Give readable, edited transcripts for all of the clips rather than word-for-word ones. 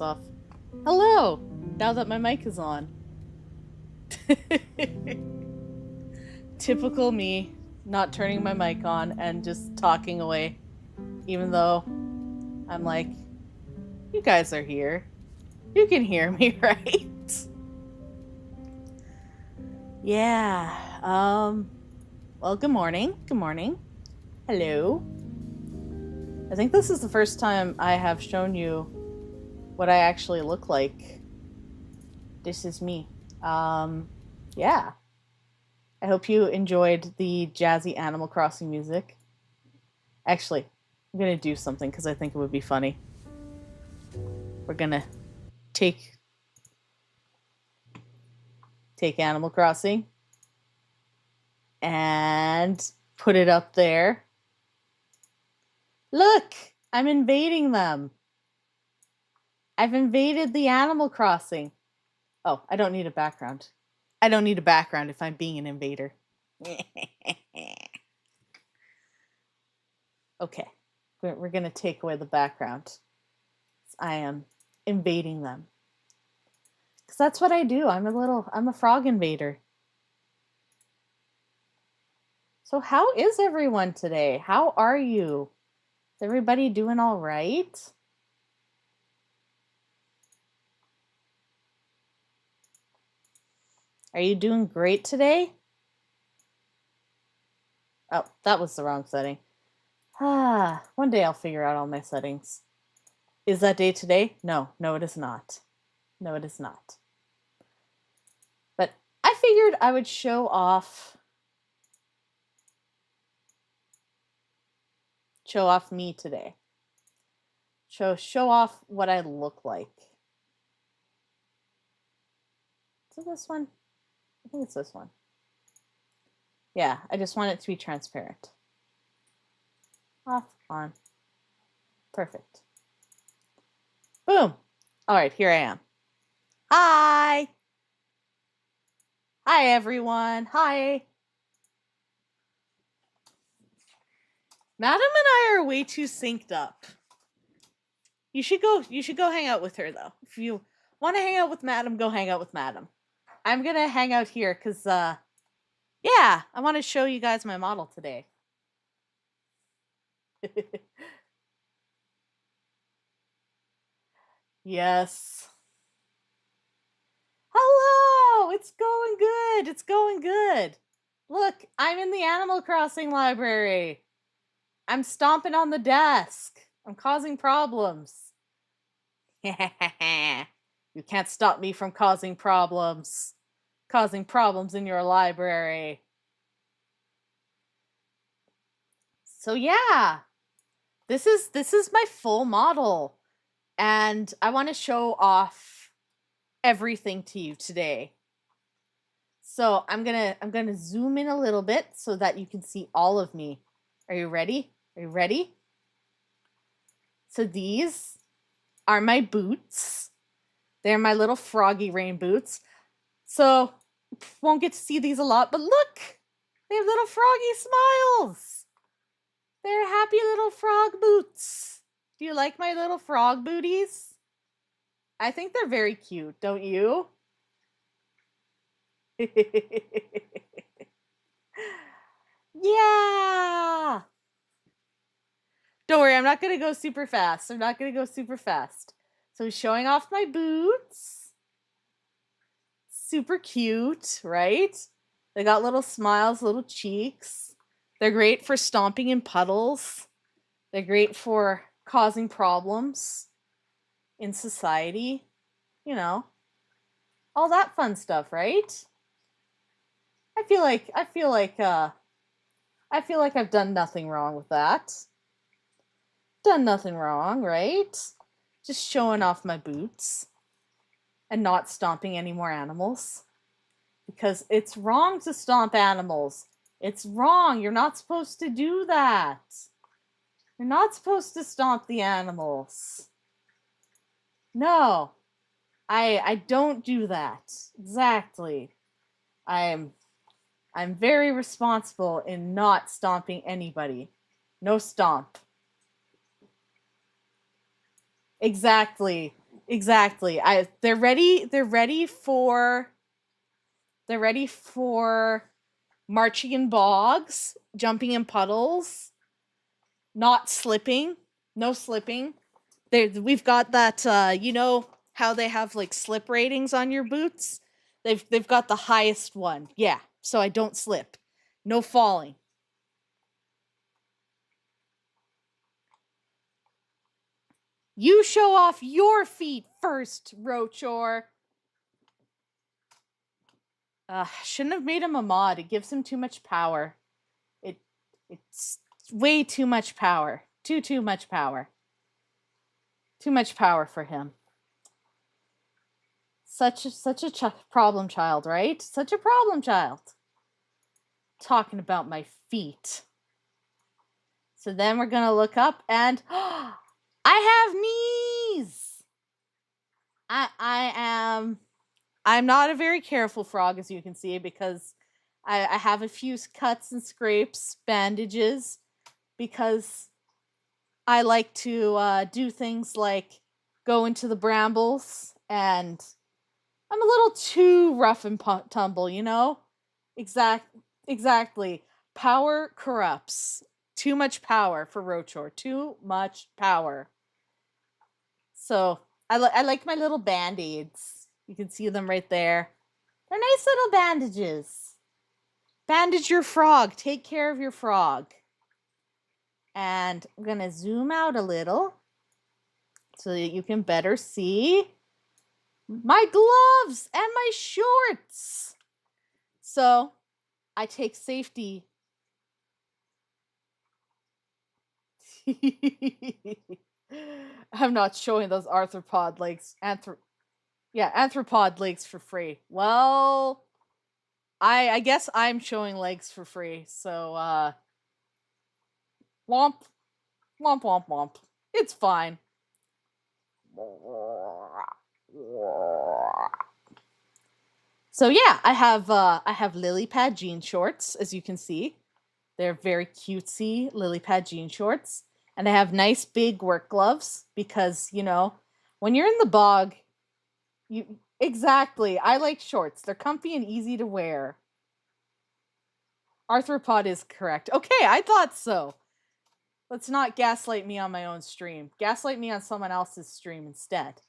off. Hello! Now that my mic is on. Typical me, not turning my mic on and just talking away. Even though I'm like, you guys are here. You can hear me, right? Yeah. Well, good morning. Good morning. Hello. I think this is the first time I have shown you what I actually look like. This is me. Yeah. I hope you enjoyed the jazzy Animal Crossing music. Actually, I'm gonna do something because I think it would be funny. We're gonna take Animal Crossing and put it up there. Look, I'm invading them. I've invaded the Animal Crossing. Oh, I don't need a background. I don't need a background if I'm being an invader. Okay, we're gonna take away the background. I am invading them. Because that's what I do. I'm a frog invader. So how is everyone today? How are you? Is everybody doing all right? Are you doing great today? Oh, that was the wrong setting. One day I'll figure out all my settings. Is that day today? No, it is not. No, it is not. But I figured I would show off me today. Show off what I look like. Is it this one? I think it's this one. Yeah, I just want it to be transparent. Off, on. Perfect. Boom. All right, here I am. Hi. Hi, everyone. Hi. Madam and I are way too synced up. You should go hang out with her, though. If you want to hang out with Madam, go hang out with Madam. I'm going to hang out here because, yeah, I want to show you guys my model today. Yes. Hello! It's going good. It's going good. Look, I'm in the Animal Crossing library. I'm stomping on the desk. I'm causing problems. You can't stop me from causing problems. Causing problems in your library. So yeah, this is my full model, and I want to show off everything to you today. So I'm gonna zoom in a little bit so that you can see all of me. Are you ready? Are you ready? So these are my boots. They're my little froggy rain boots. So won't get to see these a lot, but look, they have little froggy smiles. They're happy little frog boots. Do you like my little frog booties? I think they're very cute, don't you? Yeah! Don't worry, I'm not going to go super fast. So showing off my boots. Super cute, right? They got little smiles, little cheeks. They're great for stomping in puddles. They're great for causing problems in society. You know, all that fun stuff, right? I feel like I've done nothing wrong with that. Done nothing wrong, right? Just showing off my boots and not stomping any more animals. Because it's wrong to stomp animals. It's wrong. You're not supposed to do that. You're not supposed to stomp the animals. No. I don't do that. Exactly. I'm very responsible in not stomping anybody. No stomp. Exactly. Exactly. They're ready. They're ready for marching in bogs, jumping in puddles, not slipping, no slipping. We've got that. You know how they have like slip ratings on your boots? They've got the highest one. Yeah, so I don't slip, no falling. You show off your feet first, Rochor. Shouldn't have made him a mod. It gives him too much power. It's way too much power. Too much power. Too much power for him. Such a problem child, right? Such a problem child. Talking about my feet. So then we're gonna look up and I have knees. I'm not a very careful frog, as you can see, because I have a few cuts and scrapes, bandages, because I like to do things like go into the brambles, and I'm a little too rough and tumble, you know? Exactly. Power corrupts. Too much power for Rochor. Too much power. So I like my little band-aids. You can see them right there. They're nice little bandages. Bandage your frog. Take care of your frog. And I'm going to zoom out a little so that you can better see my gloves and my shorts. So I take safety. I'm not showing those arthropod legs. Arthropod legs for free. Well, I guess I'm showing legs for free. So womp womp womp womp. It's fine. So yeah, I have lily pad jean shorts, as you can see. They're very cutesy lily pad jean shorts. And I have nice big work gloves because, you know, when you're in the bog, exactly. I like shorts. They're comfy and easy to wear. Arthropod is correct. Okay, I thought so. Let's not gaslight me on my own stream. Gaslight me on someone else's stream instead.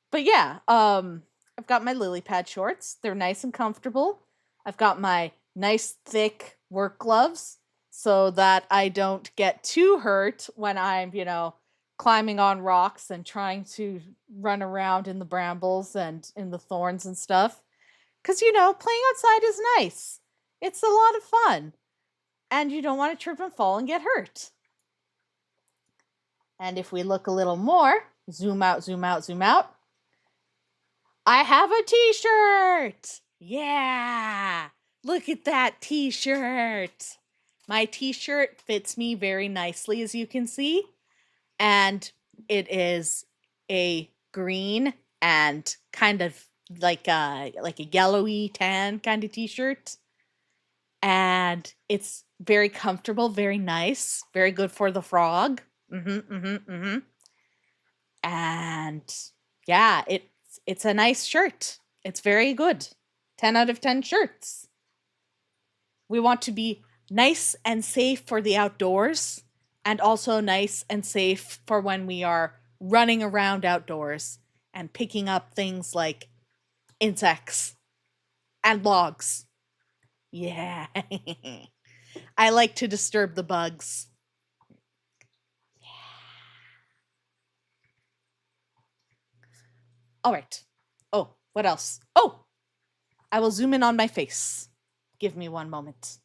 But yeah, I've got my lily pad shorts. They're nice and comfortable. I've got my nice thick work gloves so that I don't get too hurt when I'm, you know, climbing on rocks and trying to run around in the brambles and in the thorns and stuff. Because, you know, playing outside is nice. It's a lot of fun. And you don't want to trip and fall and get hurt. And if we look a little more, zoom out, zoom out, zoom out. I have a t-shirt. Yeah. Look at that t-shirt. My t-shirt fits me very nicely, as you can see. And it is a green and kind of like a yellowy tan kind of t-shirt. And it's very comfortable, very nice, very good for the frog. And yeah, it's a nice shirt. It's very good. 10 out of 10 shirts. We want to be nice and safe for the outdoors, and also nice and safe for when we are running around outdoors and picking up things like insects and logs. Yeah. I like to disturb the bugs. Yeah. All right. Oh, what else? Oh, I will zoom in on my face. Give me one moment.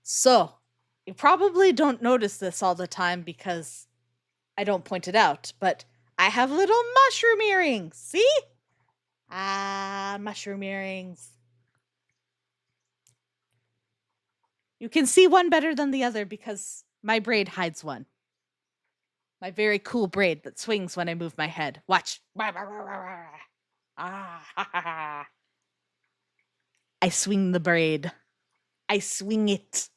So, you probably don't notice this all the time because I don't point it out, but I have little mushroom earrings. See? Mushroom earrings. You can see one better than the other because my braid hides one. My very cool braid that swings when I move my head. Watch. I swing the braid. I swing it.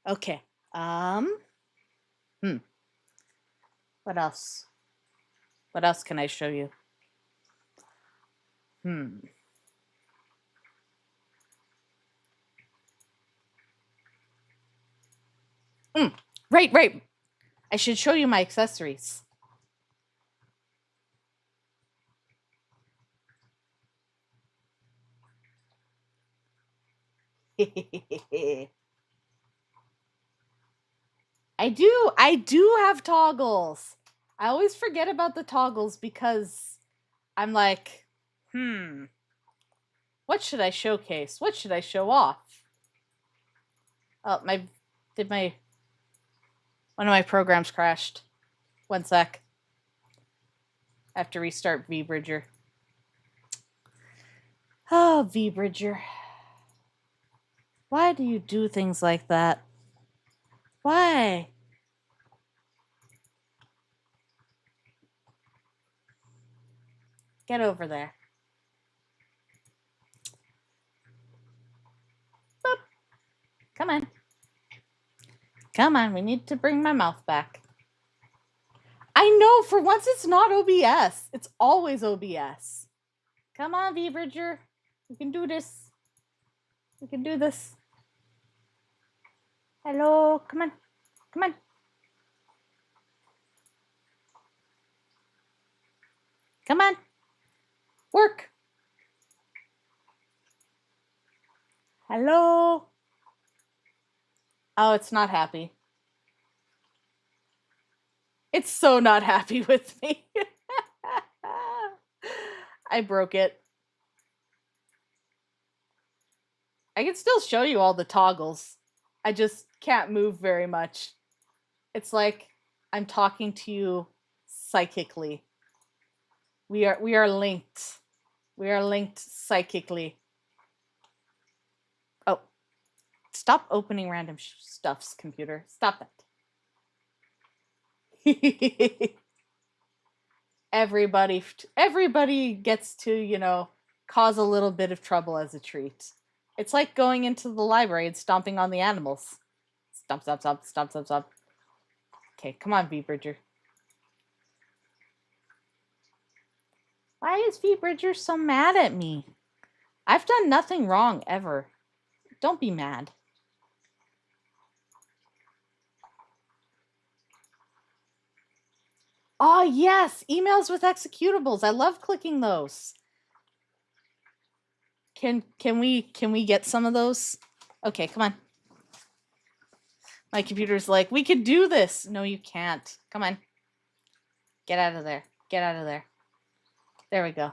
Okay. What else? What else can I show you? Right. I should show you my accessories. I do have toggles. I always forget about the toggles because I'm like, what should I showcase? What should I show off? Oh, one of my programs crashed. One sec. I have to restart VBridger. Oh, VBridger. Why do you do things like that? Why? Get over there. Boop. Come on. Come on, we need to bring my mouth back. I know, for once it's not OBS. It's always OBS. Come on, VBridger. We can do this. We can do this. Hello, come on. Come on. Come on. Work. Hello. Oh, it's not happy. It's so not happy with me. I broke it. I can still show you all the toggles. I just can't move very much. It's like I'm talking to you psychically. We are linked. We are linked psychically. Oh. Stop opening random stuffs, computer. Stop it. Everybody gets to, cause a little bit of trouble as a treat. It's like going into the library and stomping on the animals. Stomp, stomp, stomp, stomp, stomp, stomp. Okay, come on, VBridger. Why is VBridger so mad at me? I've done nothing wrong ever. Don't be mad. Oh, yes, emails with executables. I love clicking those. Can we get some of those? Okay, come on. My computer's like, we could do this. No, you can't. Come on. Get out of there. Get out of there. There we go.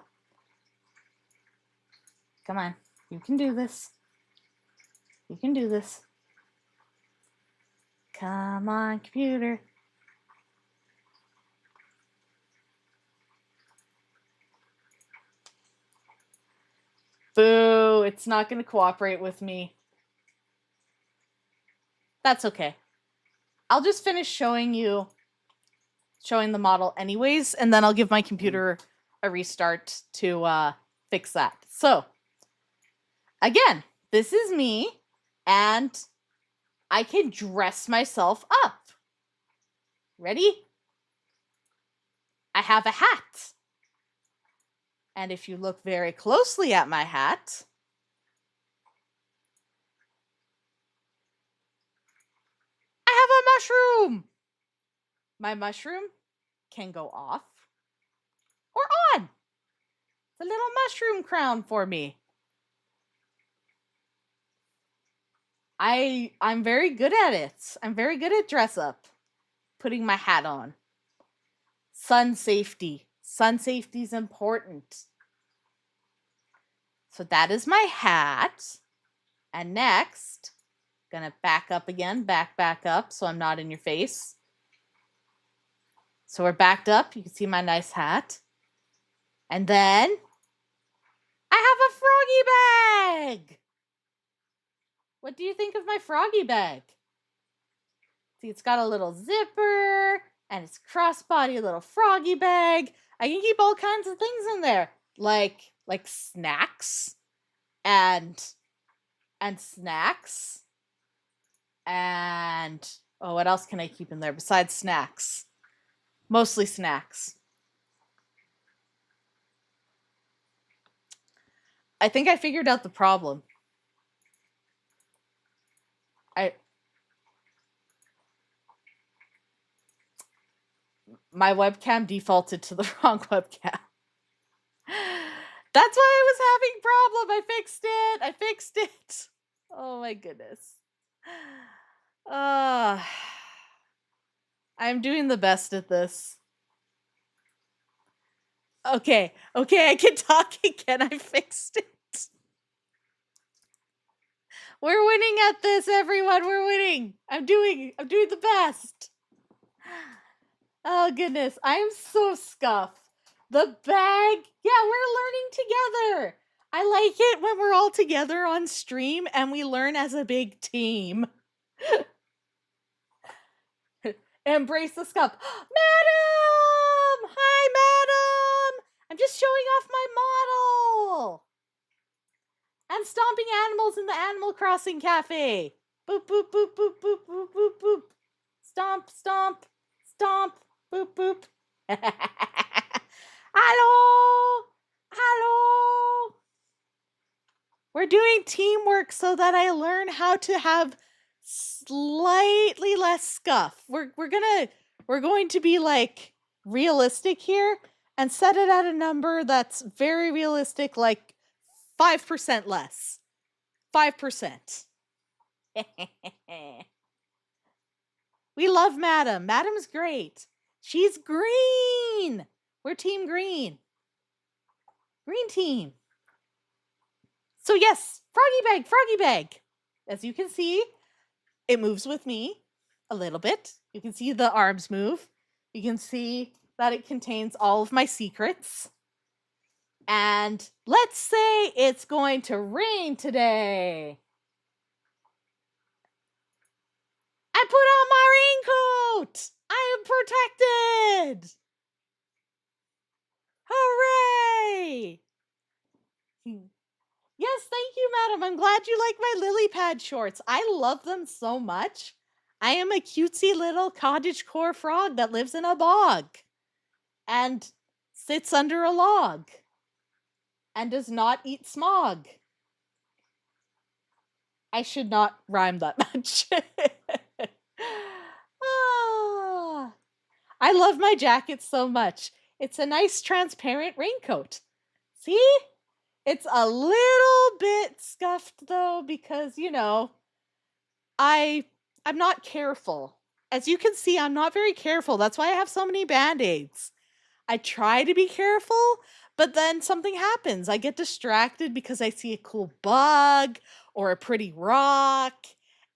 Come on. You can do this. You can do this. Come on, computer. Boo, it's not going to cooperate with me. That's okay. I'll just finish showing the model anyways, and then I'll give my computer a restart to fix that. So, again, this is me, and I can dress myself up. Ready? I have a hat. And if you look very closely at my hat, I have a mushroom. My mushroom can go off or on. It's a little mushroom crown for me. I'm very good at it. I'm very good at dress up. Putting my hat on. Sun safety. Sun safety is important. So that is my hat. And next, gonna back up again, back up so I'm not in your face. So we're backed up. You can see my nice hat. And then I have a froggy bag! What do you think of my froggy bag? See, it's got a little zipper, and it's crossbody little froggy bag. I can keep all kinds of things in there, like snacks, and snacks, and oh, what else can I keep in there besides snacks? Mostly snacks. I think I figured out the problem. My webcam defaulted to the wrong webcam. That's why I was having problem. I fixed it. Oh my goodness. I'm doing the best at this. Okay, I can talk again. I fixed it. We're winning at this, everyone. We're winning. I'm doing the best. Oh goodness, I'm so scuffed. The bag, yeah, we're learning together. I like it when we're all together on stream and we learn as a big team. Embrace the scuff. Madam! Hi, madam! I'm just showing off my model. And stomping animals in the Animal Crossing Cafe. Boop, boop, boop, boop, boop, boop, boop, boop. Stomp, stomp, stomp, boop, boop. Hello! Hello! We're doing teamwork so that I learn how to have slightly less scuff. We're going to be like realistic here and set it at a number that's very realistic, like 5% less. 5%. We love Madam. Madam's great. She's green. We're team green. Green team. So yes, froggy bag. As you can see, it moves with me a little bit. You can see the arms move. You can see that it contains all of my secrets. And let's say it's going to rain today. I put on my raincoat. I am protected. Hooray! Yes, thank you, madam. I'm glad you like my lily pad shorts. I love them so much. I am a cutesy little cottagecore frog that lives in a bog and sits under a log and does not eat smog. I should not rhyme that much. I love my jacket so much. It's a nice transparent raincoat. See? It's a little bit scuffed though because, you know, I'm not careful. As you can see, I'm not very careful. That's why I have so many band-aids. I try to be careful, but then something happens. I get distracted because I see a cool bug or a pretty rock,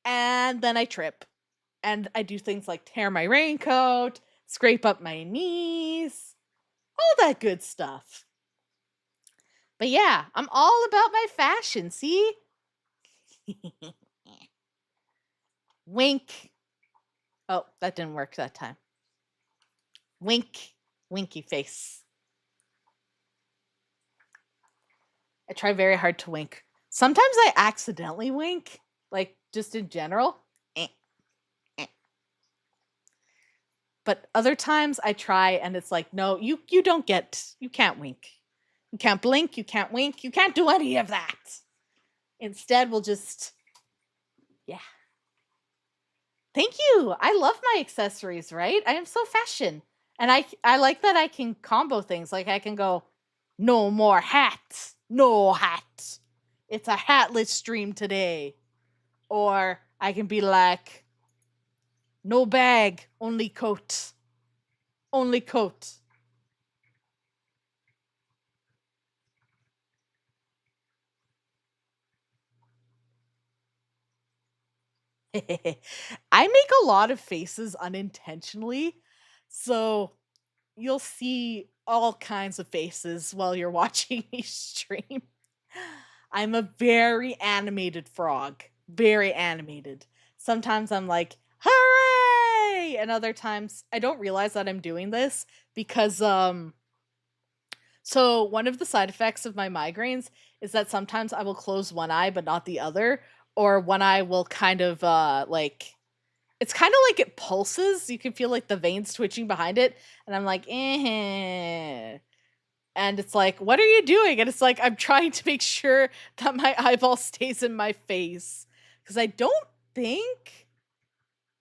and then I trip. And I do things like tear my raincoat, scrape up my knees, all that good stuff. But yeah, I'm all about my fashion, see? Wink. Oh, that didn't work that time. Wink. Winky face. I try very hard to wink. Sometimes I accidentally wink, like just in general. But other times I try and it's like, no, you can't wink. You can't blink, you can't wink, you can't do any of that. Instead, we'll just, yeah. Thank you. I love my accessories, right? I am so fashion. And I like that I can combo things. Like I can go, no more hats. No hat. It's a hatless stream today. Or I can be like, no bag, only coat. Only coat. I make a lot of faces unintentionally. So you'll see all kinds of faces while you're watching me stream. I'm a very animated frog. Very animated. Sometimes I'm like, hooray! And other times I don't realize that I'm doing this because so one of the side effects of my migraines is that sometimes I will close one eye but not the other, or one eye will kind of like it's kind of like it pulses. You can feel like the veins twitching behind it, and I'm like, eh. And it's like, what are you doing? And it's like, I'm trying to make sure that my eyeball stays in my face. Because I don't think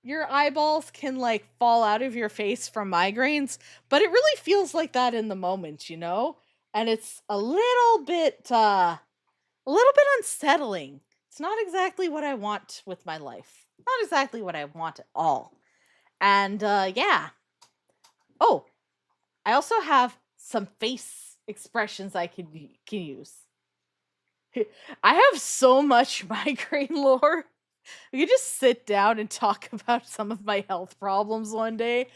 your eyeballs can like fall out of your face from migraines, but it really feels like that in the moment, you know? And it's a little bit unsettling. It's not exactly what I want with my life. Not exactly what I want at all. And yeah. Oh, I also have some face expressions I can use. I have so much migraine lore. We could just sit down and talk about some of my health problems one day.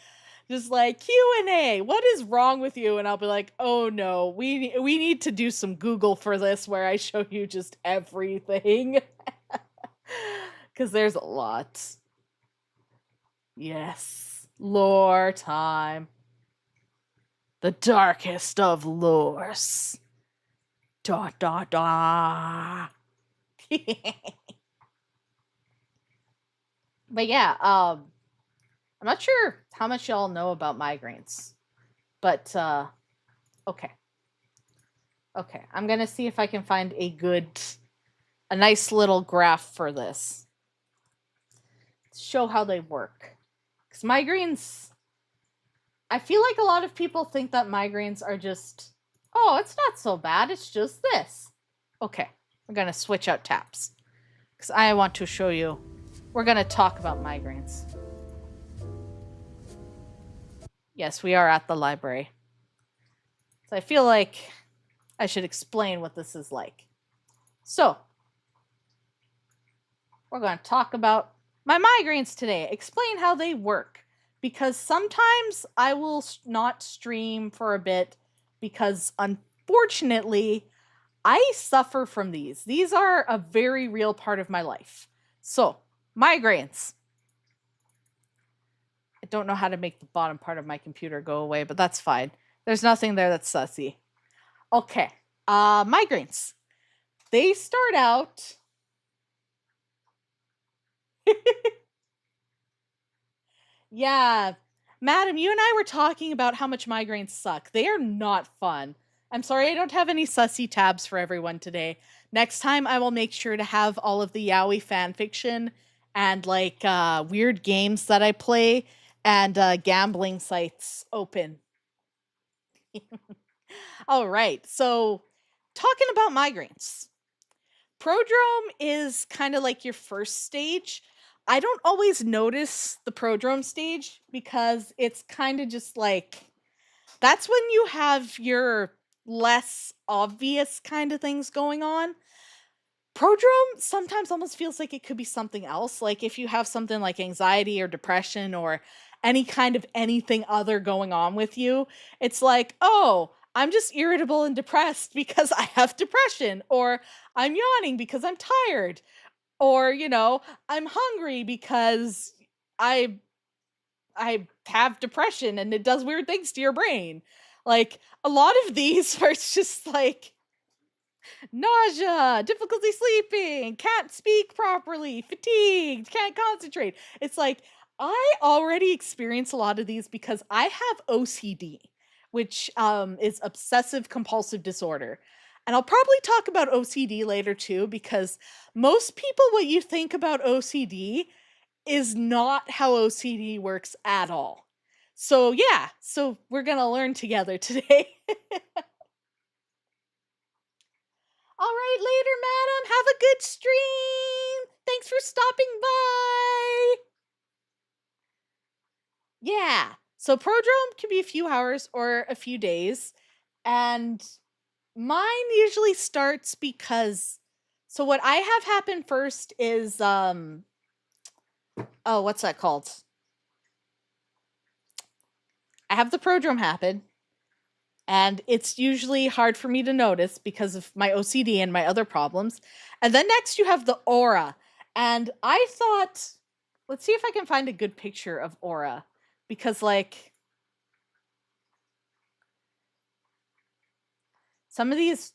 Just like Q&A, what is wrong with you? And I'll be like, oh no, we need to do some Google for this where I show you just everything. Because there's a lot. Yes, lore time. The darkest of lores. Da da da. But yeah, I'm not sure how much y'all know about migraines. But okay. Okay, I'm going to see if I can find a nice little graph for this. Show how they work. Cuz migraines, I feel like a lot of people think that migraines are just, oh, it's not so bad, it's just this. Okay, we're going to switch out tabs. Cuz I want to show you. We're going to talk about migraines. Yes, we are at the library. So I feel like I should explain what this is like. So, we're going to talk about my migraines today. Explain how they work. Because sometimes I will not stream for a bit because unfortunately I suffer from these. These are a very real part of my life. So, migraines. I don't know how to make the bottom part of my computer go away, but that's fine. There's nothing there that's sussy. Okay. Migraines. They start out Yeah. Madam, you and I were talking about how much migraines suck. They are not fun. I'm sorry I don't have any sussy tabs for everyone today. Next time I will make sure to have all of the Yaoi fan fiction and like weird games that I play and gambling sites open. All right. So, talking about migraines. Prodrome is kind of like your first stage. I don't always notice the prodrome stage because it's kind of just like that's when you have your less obvious kind of things going on. Prodrome sometimes almost feels like it could be something else. Like if you have something like anxiety or depression or any kind of anything other going on with you, it's like, oh, I'm just irritable and depressed because I have depression, or I'm yawning because I'm tired, or I'm hungry because I I have depression and it does weird things to your brain. Like a lot of these are just like nausea, difficulty sleeping, can't speak properly, fatigued, can't concentrate. It's like I already experience a lot of these because I have OCD, which is obsessive compulsive disorder. And I'll probably talk about OCD later too, because most people, what you think about OCD is not how OCD works at all. So, yeah, so we're going to learn together today. All right, later, madam. Have a good stream. Thanks for stopping by. Yeah. So prodrome can be a few hours or a few days. And mine usually starts because so what I have happen first is what's that called? I have the prodrome happen. And it's usually hard for me to notice because of my OCD and my other problems. And then next you have the aura. And I thought, let's see if I can find a good picture of aura, because like some of these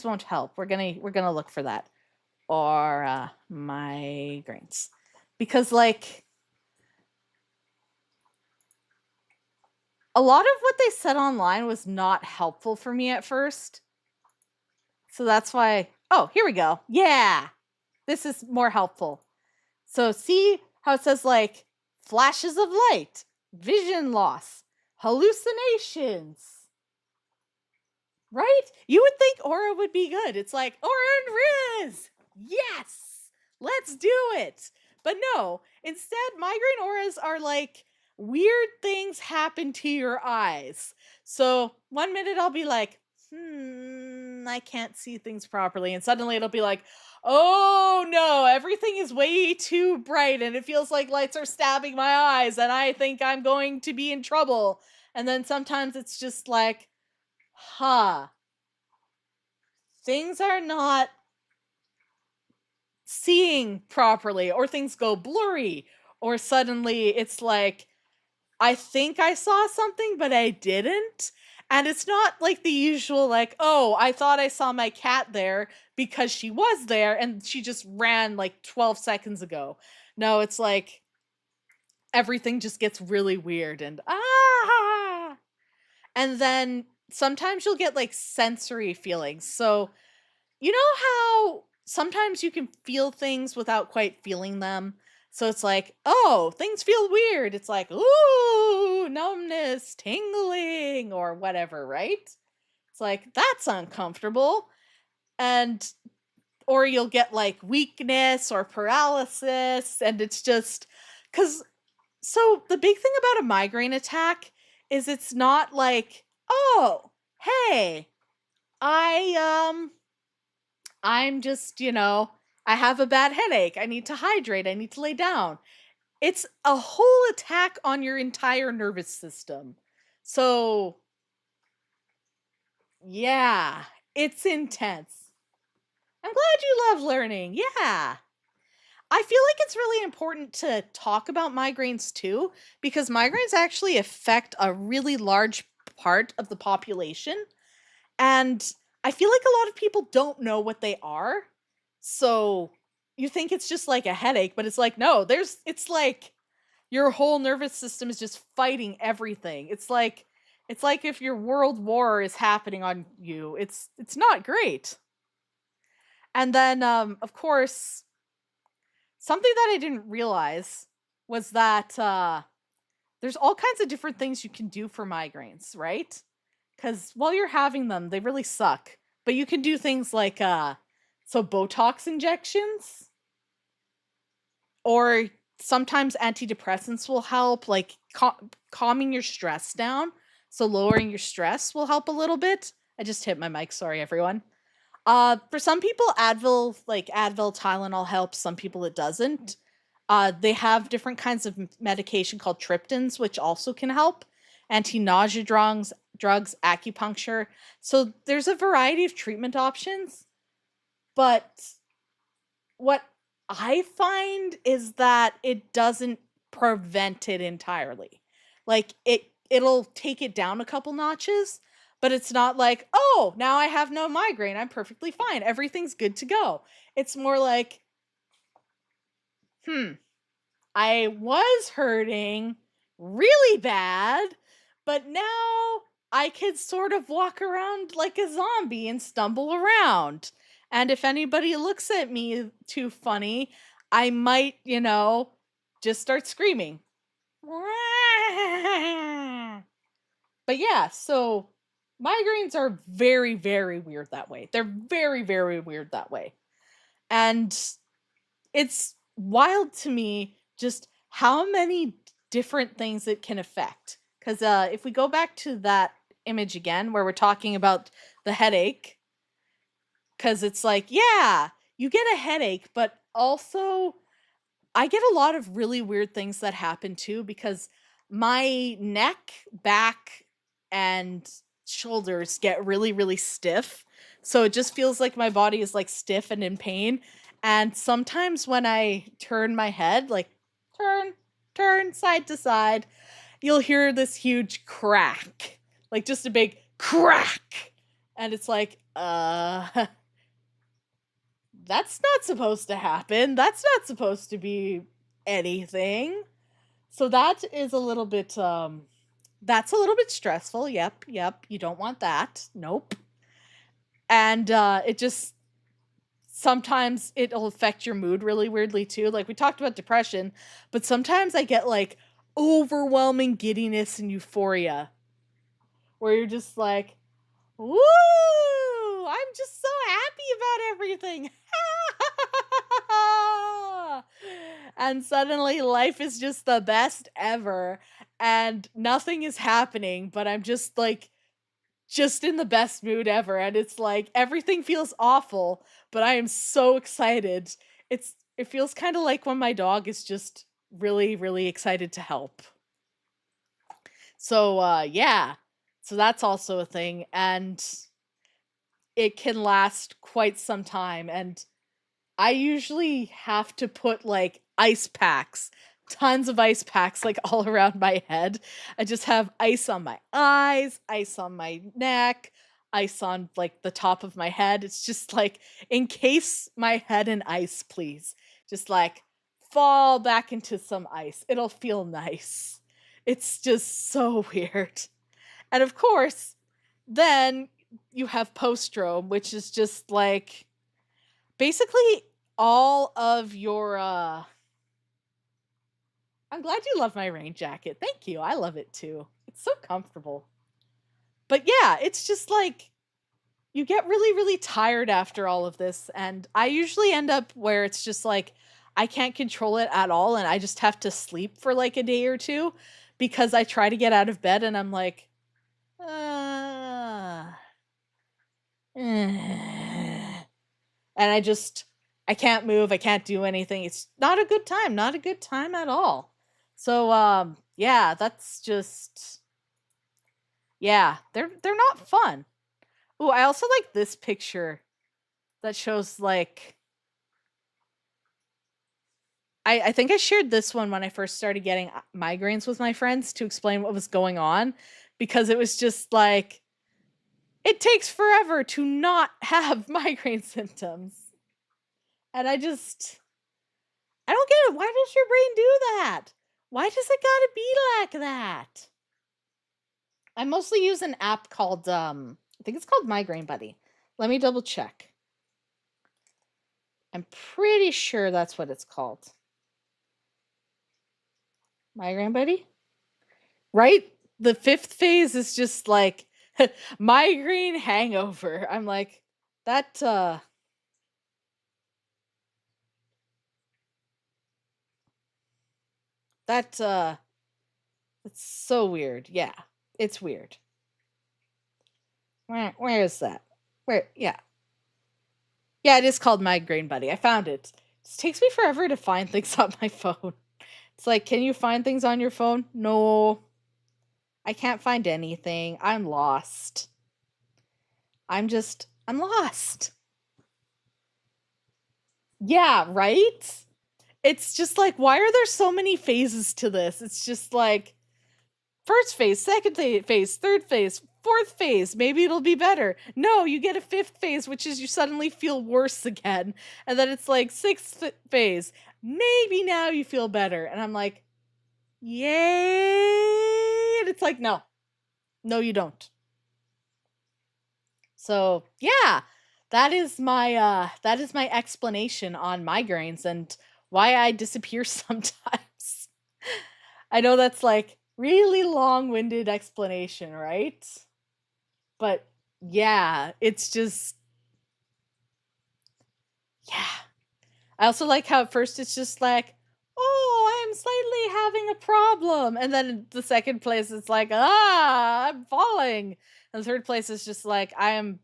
won't help. We're going to look for that. Aura migraines. Because like a lot of what they said online was not helpful for me at first. So that's why, oh, here we go. Yeah. This is more helpful. So see how it says like flashes of light, vision loss, hallucinations. Right? You would think aura would be good. It's like aura and Riz. Yes. Let's do it. But no, instead migraine auras are like weird things happen to your eyes. So one minute I'll be like, I can't see things properly. And suddenly it'll be like, oh no, everything is way too bright and it feels like lights are stabbing my eyes and I think I'm going to be in trouble. And then sometimes it's just like, things are not seeing properly, or things go blurry, or suddenly it's like, I think I saw something, but I didn't. And it's not like the usual, like, oh, I thought I saw my cat there because she was there and she just ran like 12 seconds ago. No, it's like everything just gets really weird and and then sometimes you'll get like sensory feelings. So, you know how sometimes you can feel things without quite feeling them? So it's like, oh, things feel weird. It's like, ooh, numbness, tingling, or whatever, right? It's like, that's uncomfortable. And, or you'll get like weakness or paralysis. And it's just, because, so the big thing about a migraine attack is it's not like, oh, hey, I'm just, I have a bad headache. I need to hydrate. I need to lay down. It's a whole attack on your entire nervous system. So, yeah, it's intense. I'm glad you love learning. Yeah. I feel like it's really important to talk about migraines too, because migraines actually affect a really large part of the population. And I feel like a lot of people don't know what they are. So you think it's just like a headache, but it's like, no, it's like your whole nervous system is just fighting everything. It's like if your world war is happening on you. It's not great. And then of course, something that I didn't realize was that there's all kinds of different things you can do for migraines, right? Because while you're having them, they really suck. But you can do things like so Botox injections, or sometimes antidepressants will help, like calming your stress down. So lowering your stress will help a little bit. I just hit my mic. Sorry, everyone. For some people, Advil, Tylenol helps. Some people it doesn't. They have different kinds of medication called triptans, which also can help. Anti-nausea drugs, acupuncture. So there's a variety of treatment options. But what I find is that it doesn't prevent it entirely. Like it'll take it down a couple notches, but it's not like, "Oh, now I have no migraine. I'm perfectly fine. Everything's good to go." It's more like, I was hurting really bad, but now I could sort of walk around like a zombie and stumble around. And if anybody looks at me too funny, I might, just start screaming. But yeah, so migraines are very, very weird that way. They're very, very weird that way. And it's wild to me just how many different things it can affect. Because if we go back to that image again, where we're talking about the headache, because it's like, yeah, you get a headache, but also I get a lot of really weird things that happen too, because my neck, back, and shoulders get really, really stiff. So it just feels like my body is like stiff and in pain. And sometimes when I turn my head, like turn, turn side to side, you'll hear this huge crack, like just a big crack. And it's like, that's not supposed to happen. That's not supposed to be anything. So that is a little bit that's a little bit stressful. Yep, yep. You don't want that. Nope. And it just sometimes it'll affect your mood really weirdly too. Like we talked about depression, but sometimes I get like overwhelming giddiness and euphoria where you're just like, woo! I'm just so happy about everything. And suddenly life is just the best ever and nothing is happening, but I'm just like just in the best mood ever and it's like everything feels awful, but I am so excited. It feels kind of like when my dog is just really really excited to help. So yeah. So that's also a thing and it can last quite some time and I usually have to put like ice packs, tons of ice packs like all around my head. I just have ice on my eyes, ice on my neck, ice on like the top of my head. It's just like encase my head in ice, please. Just like fall back into some ice. It'll feel nice. It's just so weird. And of course, then you have postdrome, which is just like basically all of your I'm glad you love my rain jacket. Thank you. I love it too. It's so comfortable. But yeah, it's just like you get really really tired after all of this and I usually end up where it's just like I can't control it at all and I just have to sleep for like a day or two because I try to get out of bed and I'm like uh, and I can't move, I can't do anything. It's not a good time, not a good time at all. So yeah, that's just yeah, they're not fun. Ooh, I also like this picture that shows like I think I shared this one when I first started getting migraines with my friends to explain what was going on because it was just like it takes forever to not have migraine symptoms. And I don't get it. Why does your brain do that? Why does it gotta be like that? I mostly use an app called I think it's called Migraine Buddy. Let me double check. I'm pretty sure that's what it's called. Migraine Buddy? Right? The fifth phase is just like migraine hangover. I'm like that that it's so weird. Yeah. It's weird. Where is that? Where yeah. Yeah, it is called Migraine Buddy. I found it. It just takes me forever to find things on my phone. It's like, can you find things on your phone? No. I can't find anything. I'm lost. I'm lost. Yeah, right? It's just like, why are there so many phases to this? It's just like, first phase, second phase, third phase, fourth phase. Maybe it'll be better. No, you get a fifth phase, which is you suddenly feel worse again. And then it's like sixth phase. Maybe now you feel better. And I'm like, yay. And it's like, no, no, you don't. So yeah, that is my explanation on migraines and why I disappear sometimes. I know that's like really long-winded explanation, right? But yeah, it's just yeah. I also like how at first it's just like, oh, I'm slightly having a problem. And then the second place it's like, I'm falling. And the third place is just like, I am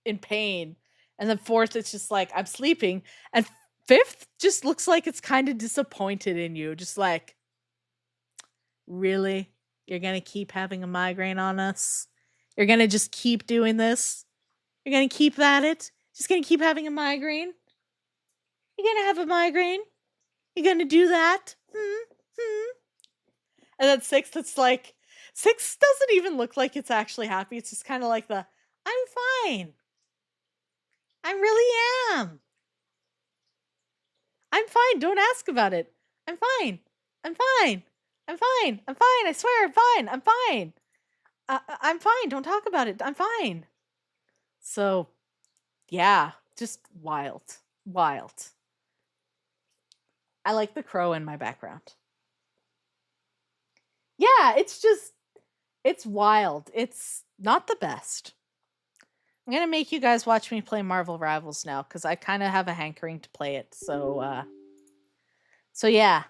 in pain. And then fourth, it's just like, I'm sleeping. And fifth just looks like it's kind of disappointed in you. Just like, really? You're going to keep having a migraine on us? You're gonna just keep doing this? You're gonna keep at it? Just gonna keep having a migraine? You're gonna have a migraine? You're gonna do that? And then 6, it's like, 6 doesn't even look like it's actually happy. It's just kind of like the, I'm fine. I really am. I'm fine. Don't ask about it. I'm fine. I'm fine. I'm fine. I'm fine. I swear I'm fine. I'm fine. I'm fine. Don't talk about it. I'm fine. So, yeah, just wild. Wild. I like the crow in my background. Yeah, it's wild. It's not the best. I'm going to make you guys watch me play Marvel Rivals now because I kind of have a hankering to play it. So yeah,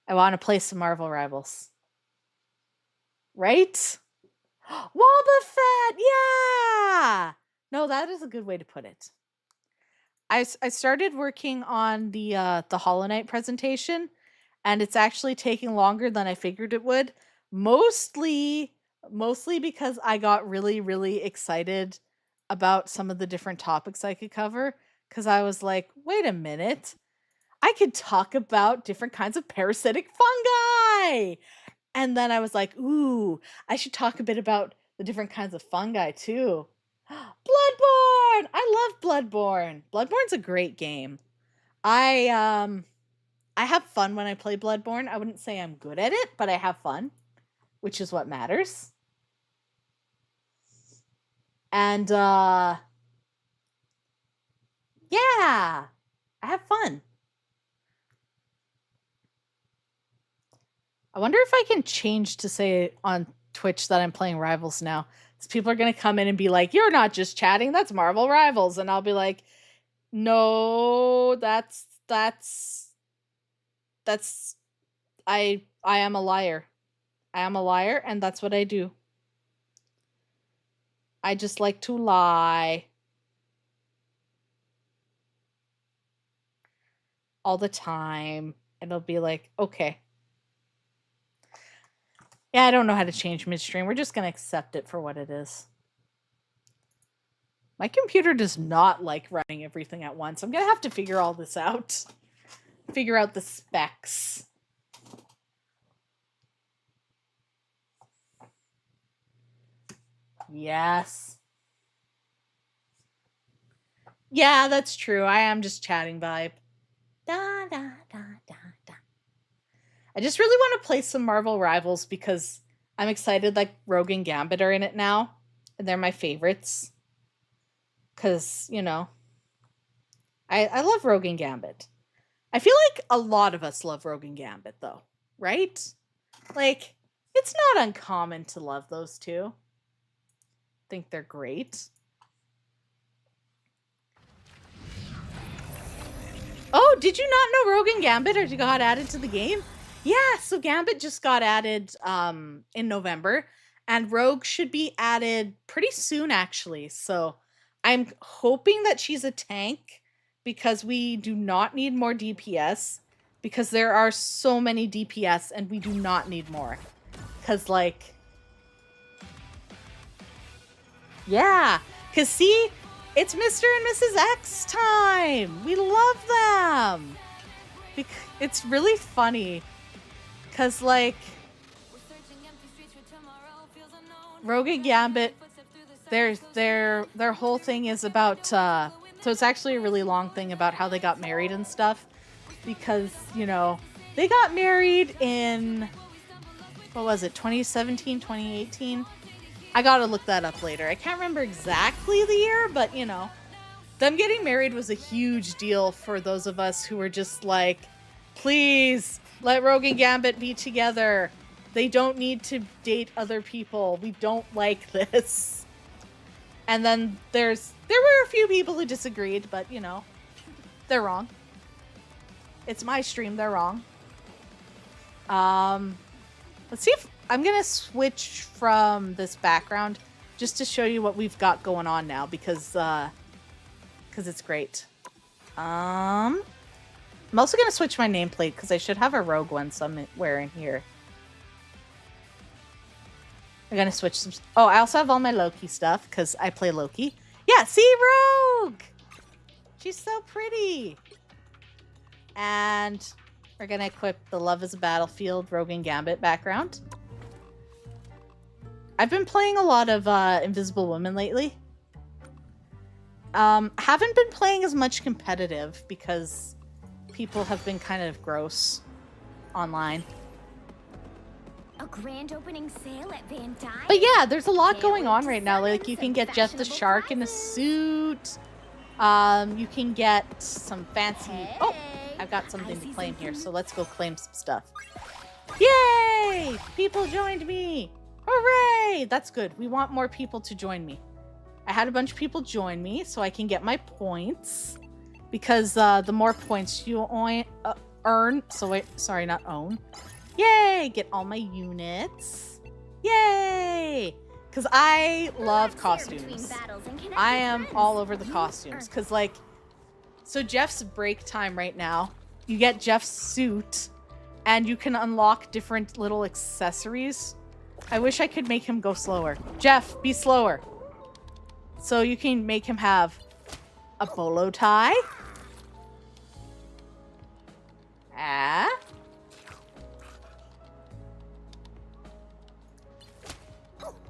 I want to play some Marvel Rivals. Right? Wobba Fett! Yeah! No, that is a good way to put it. I started working on the Hollow Knight presentation, and it's actually taking longer than I figured it would. Mostly because I got really, really excited about some of the different topics I could cover. Because I was like, wait a minute. I could talk about different kinds of parasitic fungi. And then I was like, ooh, I should talk a bit about the different kinds of fungi too. Bloodborne! I love Bloodborne. Bloodborne's a great game. I have fun when I play Bloodborne. I wouldn't say I'm good at it, but I have fun, which is what matters. And yeah, I have fun. I wonder if I can change to say on Twitch that I'm playing Rivals now. Because people are going to come in and be like, you're not just chatting, that's Marvel Rivals. And I'll be like, no, I am a liar. I am a liar, and that's what I do. I just like to lie. All the time. And it'll be like, okay. Yeah, I don't know how to change midstream. We're just going to accept it for what it is. My computer does not like running everything at once. I'm going to have to figure all this out. Figure out the specs. Yes. Yeah, that's true. I am just chatting vibe. Da, da, da, da, da. I just really want to play some Marvel Rivals because I'm excited like Rogue and Gambit are in it now. And they're my favorites. Because, you know, I love Rogue and Gambit. I feel like a lot of us love Rogue and Gambit, though. Right? Like, it's not uncommon to love those two. Think they're great. Oh, did you not know Rogue and Gambit got added to the game? Yeah, so Gambit just got added in November, and Rogue should be added pretty soon, actually. So I'm hoping that she's a tank because we do not need more DPS because there are so many DPS and we do not need more. Because, like, yeah, because see, it's Mr. and Mrs. X time. We love them. It's really funny. Because, like, Rogue and Gambit, their whole thing is about, so it's actually a really long thing about how they got married and stuff. Because, you know, they got married in, what was it, 2017, 2018? I gotta look that up later. I can't remember exactly the year, but, you know, them getting married was a huge deal for those of us who were just like, please, let Rogue and Gambit be together. They don't need to date other people. We don't like this. And then there were a few people who disagreed, but, you know, they're wrong. It's my stream, they're wrong. Let's see if I'm gonna switch from this background just to show you what we've got going on now because it's great. I'm also gonna switch my nameplate because I should have a Rogue one somewhere in here. I'm gonna switch some. Oh, I also have all my Loki stuff because I play Loki. Yeah, see Rogue. She's so pretty. And we're gonna equip the Love is a Battlefield Rogue and Gambit background. I've been playing a lot of Invisible Woman lately. Haven't been playing as much competitive because people have been kind of gross online. A grand opening sale at Van Dyne. But yeah, there's a lot going on right now. Like you can get Jeff the Shark in a suit. You can get some fancy. Oh, I've got something to claim here, so let's go claim some stuff. Yay! People joined me. Hooray! That's good. We want more people to join me. I had a bunch of people join me so I can get my points because the more points you earn, sorry, not own. Yay! Get all my units. Yay! Because I love costumes. I am all over the costumes. Because, like, so Jeff's break time right now, you get Jeff's suit, and you can unlock different little accessories. I wish I could make him go slower. Jeff, be slower. So you can make him have a bolo tie.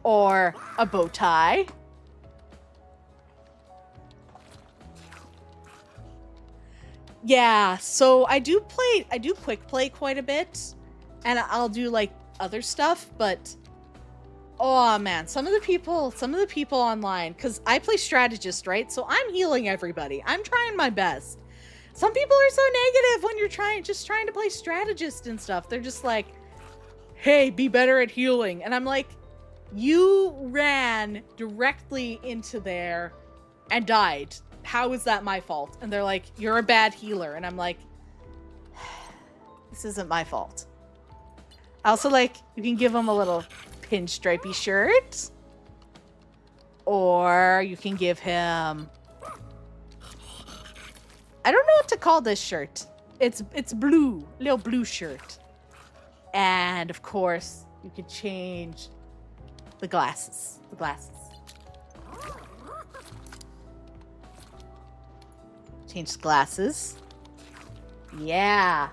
Or a bow tie. Yeah, so I do quick play quite a bit, and I'll do like other stuff, but oh man, some of the people online, because I play strategist, right? So I'm healing everybody. I'm trying my best. Some people are so negative when you're just trying to play strategist and stuff. They're just like, hey, be better at healing. And I'm like, you ran directly into there and died. How is that my fault? And they're like, you're a bad healer. And I'm like, this isn't my fault. I also like, you can give them a little pinstripey shirt. Or you can give him, I don't know what to call this shirt. It's blue, little blue shirt. And of course, you could change the glasses. Change the glasses. Yeah.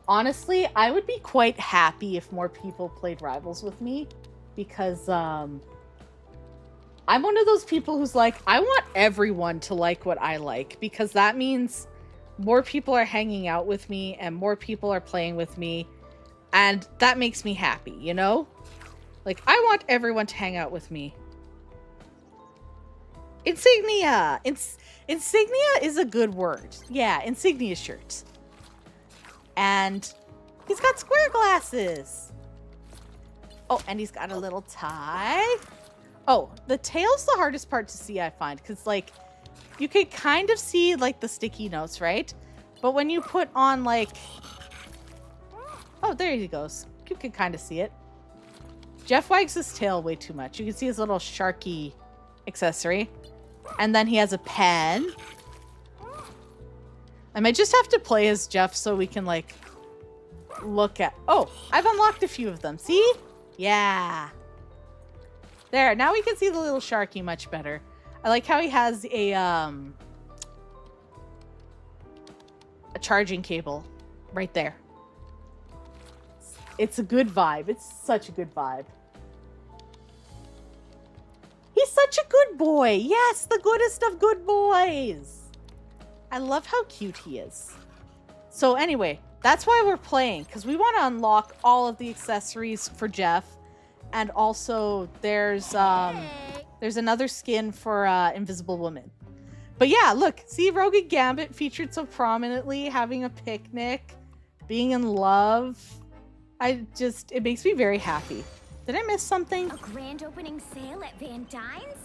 Honestly, I would be quite happy if more people played Rivals with me because I'm one of those people who's like, I want everyone to like what I like because that means more people are hanging out with me and more people are playing with me and that makes me happy, you know? Like, I want everyone to hang out with me. Insignia! Insignia is a good word. Yeah, insignia shirts. And he's got square glasses. Oh, and he's got a little tie. Oh, the tail's the hardest part to see, I find. Because, like, you can kind of see, like, the sticky notes, right? But when you put on, like... Oh, there he goes. You can kind of see it. Jeff wags his tail way too much. You can see his little sharky accessory. And then he has a pen. I might just have to play as Jeff so we can, like, look at... Oh, I've unlocked a few of them. See? Yeah. There, now we can see the little sharky much better. I like how he has a charging cable right there. It's a good vibe. It's such a good vibe. He's such a good boy. Yes, the goodest of good boys. I love how cute he is. So anyway, that's why we're playing, because we want to unlock all of the accessories for Jeff. And also there's another skin for Invisible Woman. But yeah, look, see Rogue and Gambit featured so prominently, having a picnic, being in love. It makes me very happy. Did I miss something? A grand opening sale at Van Dyne's?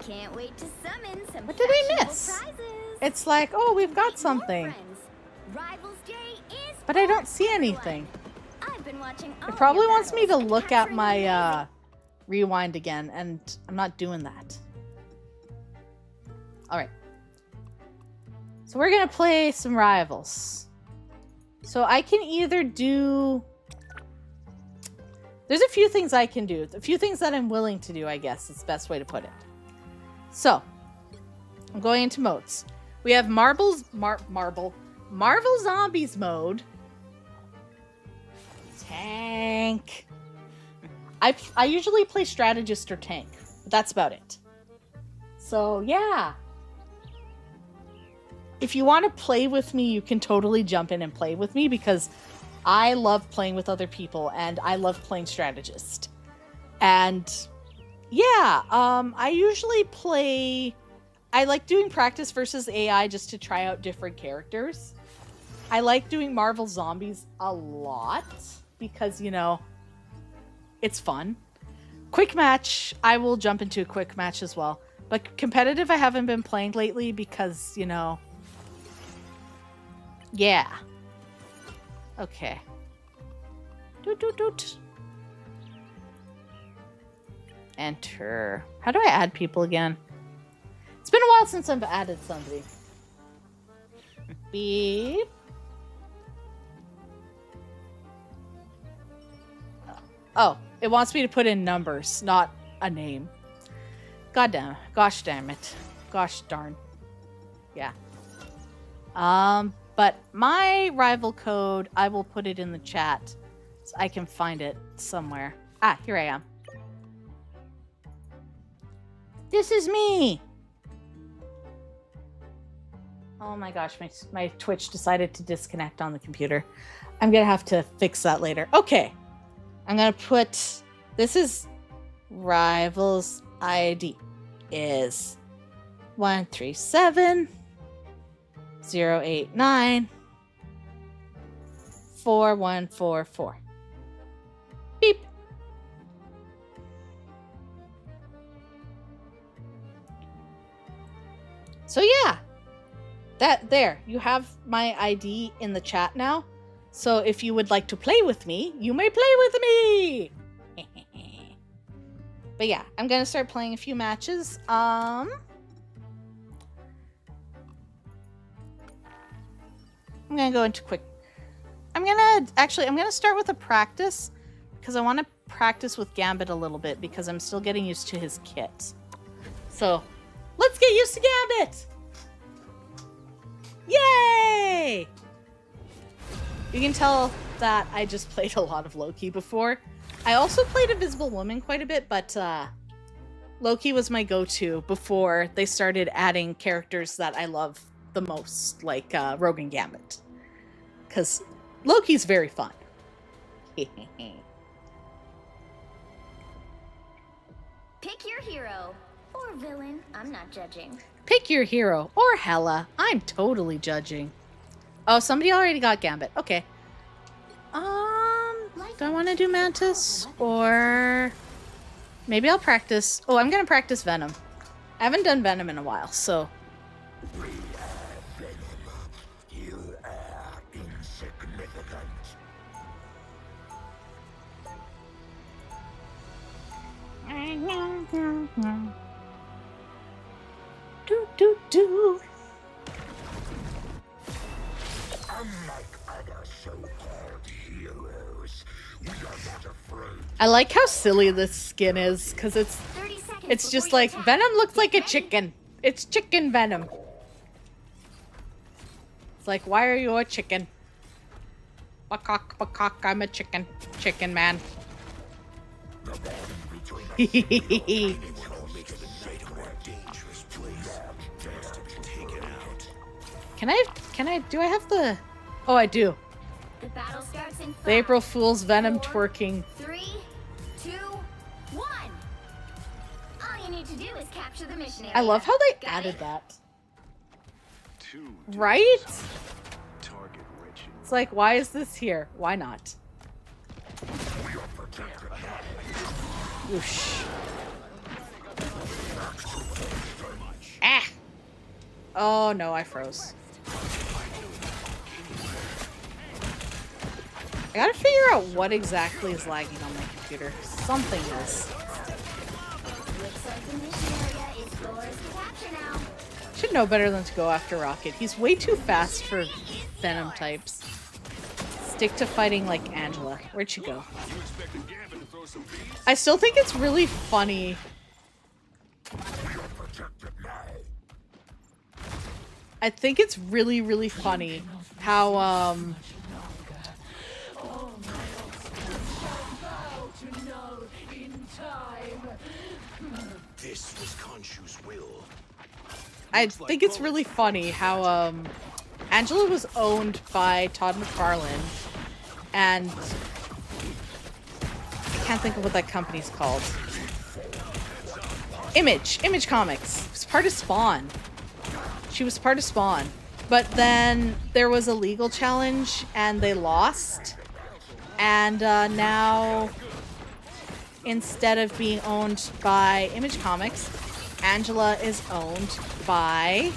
Can't wait to summon some What did I miss? prizes. It's like, oh, we've got something. Rivals Day is But I don't see everyone. anything. I've been watching It probably wants me to look at my rewind again, and I'm not doing that. Alright. So we're gonna play some Rivals. So I can either do There's a few things I can do. A few things that I'm willing to do, I guess, is the best way to put it. So, I'm going into modes. We have Marvel Zombies mode. Tank. I usually play strategist or tank, but that's about it. So, yeah. If you want to play with me, you can totally jump in and play with me because I love playing with other people and I love playing strategist. And yeah, I usually play... I like doing practice versus AI just to try out different characters. I like doing Marvel Zombies a lot because, you know, it's fun. Quick match, I will jump into a quick match as well. But competitive I haven't been playing lately because, you know... Yeah. Okay. Doot doot doot. Enter. How do I add people again? It's been a while since I've added somebody. Beep. Oh, it wants me to put in numbers, not a name. God damn. Gosh damn it. Gosh darn. Yeah. But my rival code, I will put it in the chat so I can find it somewhere. Ah, here I am. This is me. Oh my gosh, my Twitch decided to disconnect on the computer. I'm gonna have to fix that later. Okay. I'm gonna put, this is Rivals ID is 137 089 4144. Beep. So yeah, there, you have my ID in the chat now. So if you would like to play with me, you may play with me. But yeah, I'm gonna start playing a few matches. I'm gonna go into quick. I'm gonna start with a practice because I want to practice with Gambit a little bit because I'm still getting used to his kit. So let's get used to Gambit. Yay! You can tell that I just played a lot of Loki before. I also played Invisible Woman quite a bit, but Loki was my go-to before they started adding characters that I love the most, like Rogue and Gambit. Because Loki's very fun. Pick your hero. Or villain. I'm not judging. Pick your hero. Or Hela. I'm totally judging. Oh, somebody already got Gambit. Okay. Do I want to do Mantis? Or maybe I'll practice. Oh, I'm going to practice Venom. I haven't done Venom in a while, so. You are insignificant. Do do do. Unlike other so-called heroes, we are not afraid. I like how silly this skin is, because it's 30 seconds. just before you like attack. Venom looks like a chicken. It's chicken Venom. It's like, why are you a chicken? Bakak, I'm a chicken. Chicken man. The bond between Can anyone makes the night a more dangerous place. Just to be taken out. do I have the... Oh, I do. The battle starts in 5, The April Fool's Venom 4, twerking. 3, 2, 1. All you need to do is capture the mission area. I love how they Got added it? that. Two Right? target rich. It's like, why is this here? Why not? Whoosh. Ah! Oh no, I froze. I gotta figure out what exactly is lagging on my computer. Something is. Looks like the mission area is yours to capture now. Should know better than to go after Rocket. He's way too fast for Venom types. Stick to fighting like Angela. Where'd she go? You expected Gambit to throw I still think it's really funny. I think it's really, really funny how, This was Khonshu's will. I think it's really funny how, Angela was owned by Todd McFarlane, and I can't think of what that company's called. Image Comics. It was part of Spawn. She was part of Spawn. But then there was a legal challenge and they lost. And now, instead of being owned by Image Comics, Angela is owned by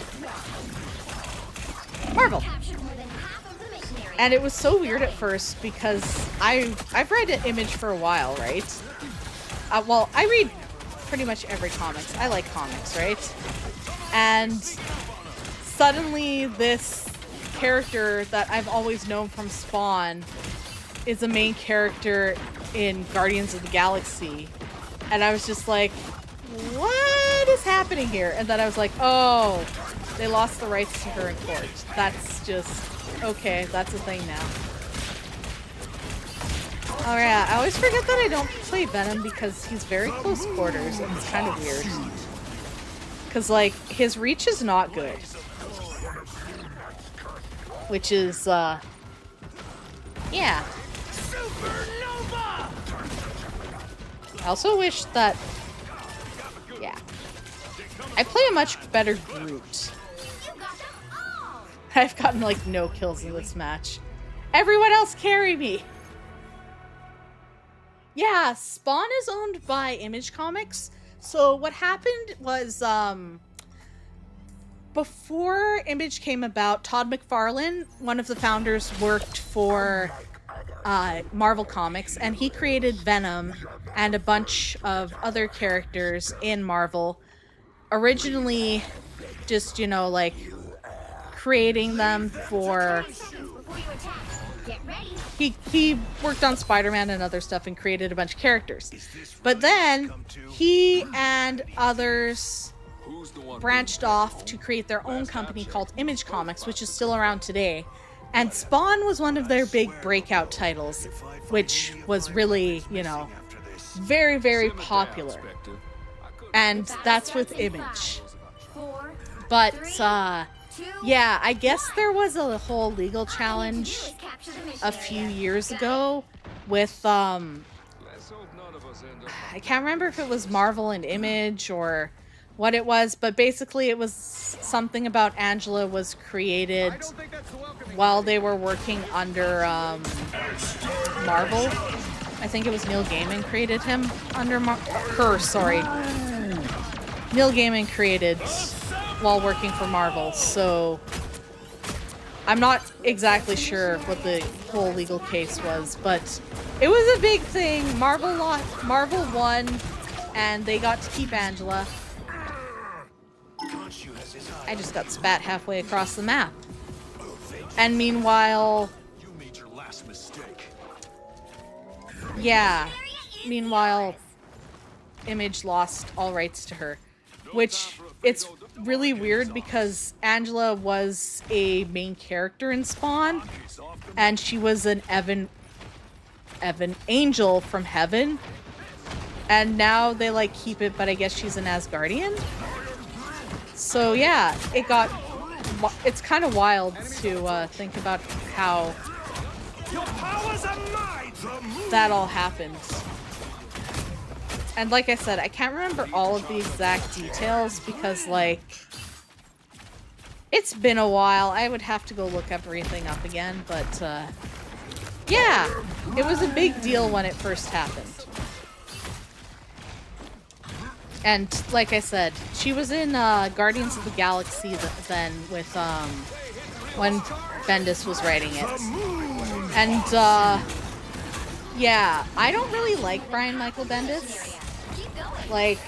Marvel. Captured more than half of the mission area. And it was so weird at first because I've read an Image for a while, right? Well, I read pretty much every comics. I like comics, right? And suddenly this character that I've always known from Spawn is a main character in Guardians of the Galaxy. And I was just like, what is happening here? And then I was like, oh, they lost the rights to her in court. That's just, okay, that's a thing now. Oh yeah, I always forget that I don't play Venom because he's very close quarters and it's kind of weird. Because, like, his reach is not good. Which is, yeah. I also wish that, yeah. I play a much better Groot. You got them all. I've gotten, like, no kills in this match. Everyone else carry me! Yeah, Spawn is owned by Image Comics. So what happened was, before Image came about, Todd McFarlane, one of the founders, worked for Marvel Comics, and he created Venom and a bunch of other characters in Marvel. Originally, just, you know, like, creating them for... Before you attack, get ready. He worked on Spider-Man and other stuff and created a bunch of characters. But then he and others branched off to create their own company called Image Comics, which is still around today. And Spawn was one of their big breakout titles, which was really, you know, very, very popular. And that's with Image. 4, But, 2, yeah, I guess there was a whole legal challenge capture the mission a few years ago with, I can't remember if it was Marvel and Image or what it was, but basically it was something about Angela was created while they were working under Marvel. I think it was Neil Gaiman created him under Neil Gaiman created while working for Marvel, so I'm not exactly sure what the whole legal case was, but it was a big thing. Marvel won, and they got to keep Angela. Khonshu has his eye. I just got spat halfway across the map. And meanwhile, You made your last mistake. yeah, meanwhile, Image lost all rights to her, which it's really weird because Angela was a main character in Spawn, and she was an Evan angel from heaven, and now they like keep it, but I guess she's an Asgardian. So yeah, it's kind of wild to think about how that all happened. And like I said, I can't remember all of the exact details because, like, it's been a while. I would have to go look everything up again, but yeah, it was a big deal when it first happened. And like I said, she was in Guardians of the Galaxy then with when Bendis was writing it. And yeah, I don't really like Brian Michael Bendis. Keep going. Like,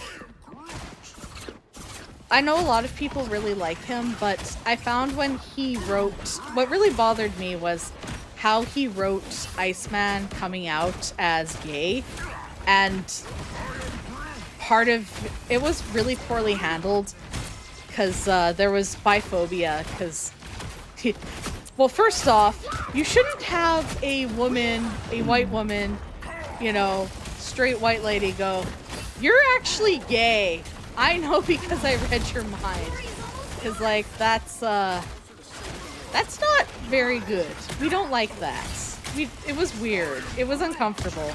I know a lot of people really like him, but I found when he wrote, what really bothered me was how he wrote Iceman coming out as gay. and part of it was really poorly handled because there was biphobia. Because, well, first off, you shouldn't have a white woman, you know, straight white lady go, "You're actually gay. I know because I read your mind." Because, like, that's not very good. We don't like that. It was weird. It was uncomfortable.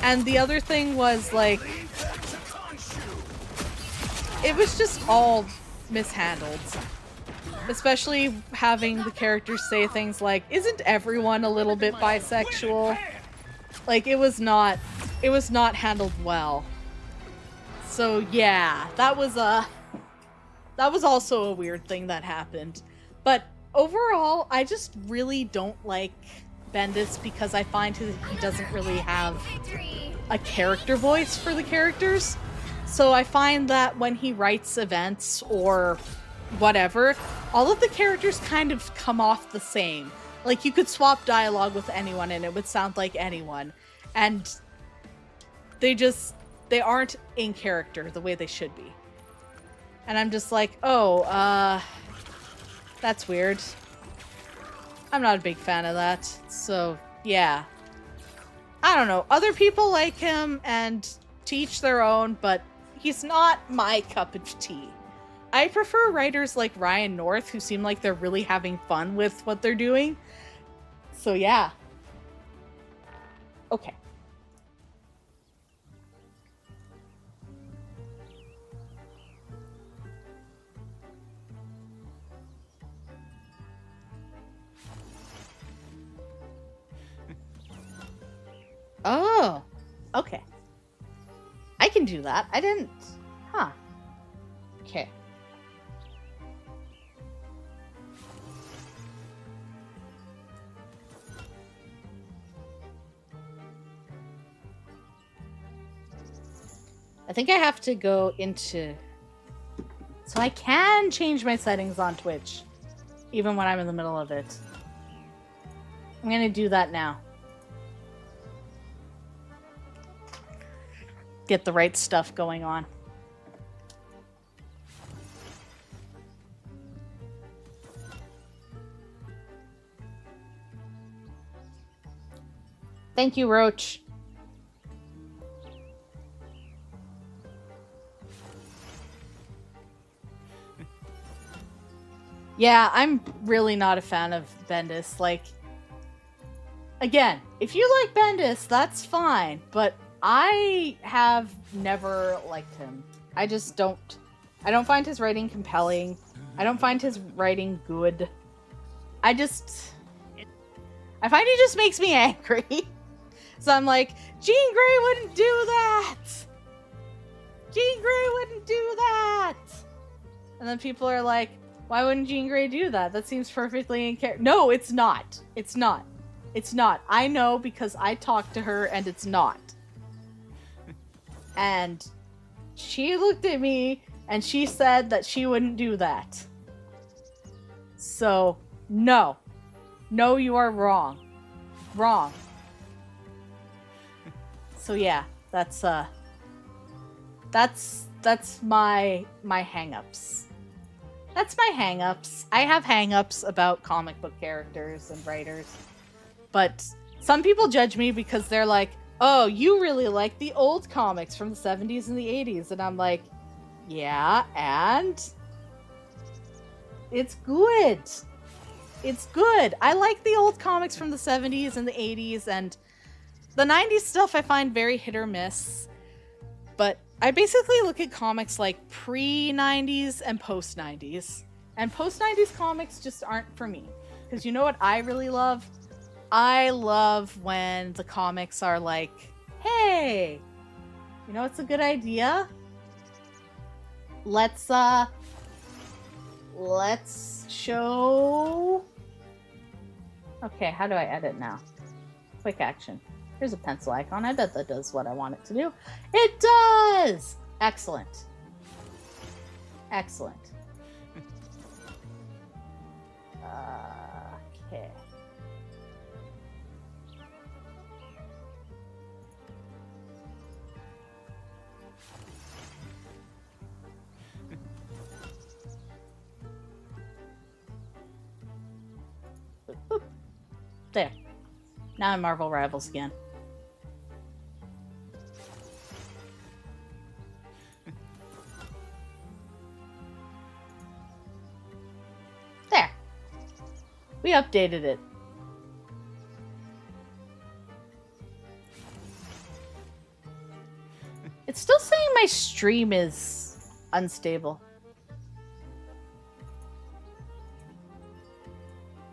And the other thing was, like, it was just all mishandled. Especially having the characters say things like, "Isn't everyone a little bit bisexual?" Like, it was not handled well. So yeah, that was also a weird thing that happened. But overall, I just really don't like Bendis because I find he doesn't really have a character voice for the characters. So I find that when he writes events or whatever, all of the characters kind of come off the same. Like, you could swap dialogue with anyone and it would sound like anyone. And they aren't in character the way they should be. And I'm just like, oh, that's weird. I'm not a big fan of that. So, yeah. I don't know. Other people like him, and to each their own, but he's not my cup of tea. I prefer writers like Ryan North, who seem like they're really having fun with what they're doing. So, yeah. Okay. Oh, okay. I can do that. I didn't. Huh. Okay. I think I have to go into... So I can change my settings on Twitch, even when I'm in the middle of it. I'm gonna do that now. Get the right stuff going on. Thank you, Roach. Yeah, I'm really not a fan of Bendis. Like, again, if you like Bendis, that's fine, but I have never liked him. I just don't. I don't find his writing compelling. I don't find his writing good. I find he just makes me angry. So I'm like, Jean Grey wouldn't do that! Jean Grey wouldn't do that! And then people are like, why wouldn't Jean Grey do that? That seems perfectly in character. No, it's not. It's not. It's not. I know because I talked to her and it's not. And she looked at me and she said that she wouldn't do that. So, no. No, you are wrong. Wrong. So yeah, that's my hang-ups. That's my hang-ups. I have hang-ups about comic book characters and writers. But some people judge me because they're like, oh, you really like the old comics from the 70s and the 80s. And I'm like, yeah, and? It's good. It's good. I like the old comics from the 70s and the 80s, and the 90s stuff I find very hit or miss. But I basically look at comics like pre-90s and post-90s. And post-90s comics just aren't for me. Because you know what I really love? I love when the comics are like, hey, you know what's a good idea? Let's show... Okay, how do I edit now? Quick action. Here's a pencil icon. I bet that does what I want it to do. It does! Excellent. Excellent. Okay. There. Now I'm Marvel Rivals again. There. We updated it. It's still saying my stream is unstable.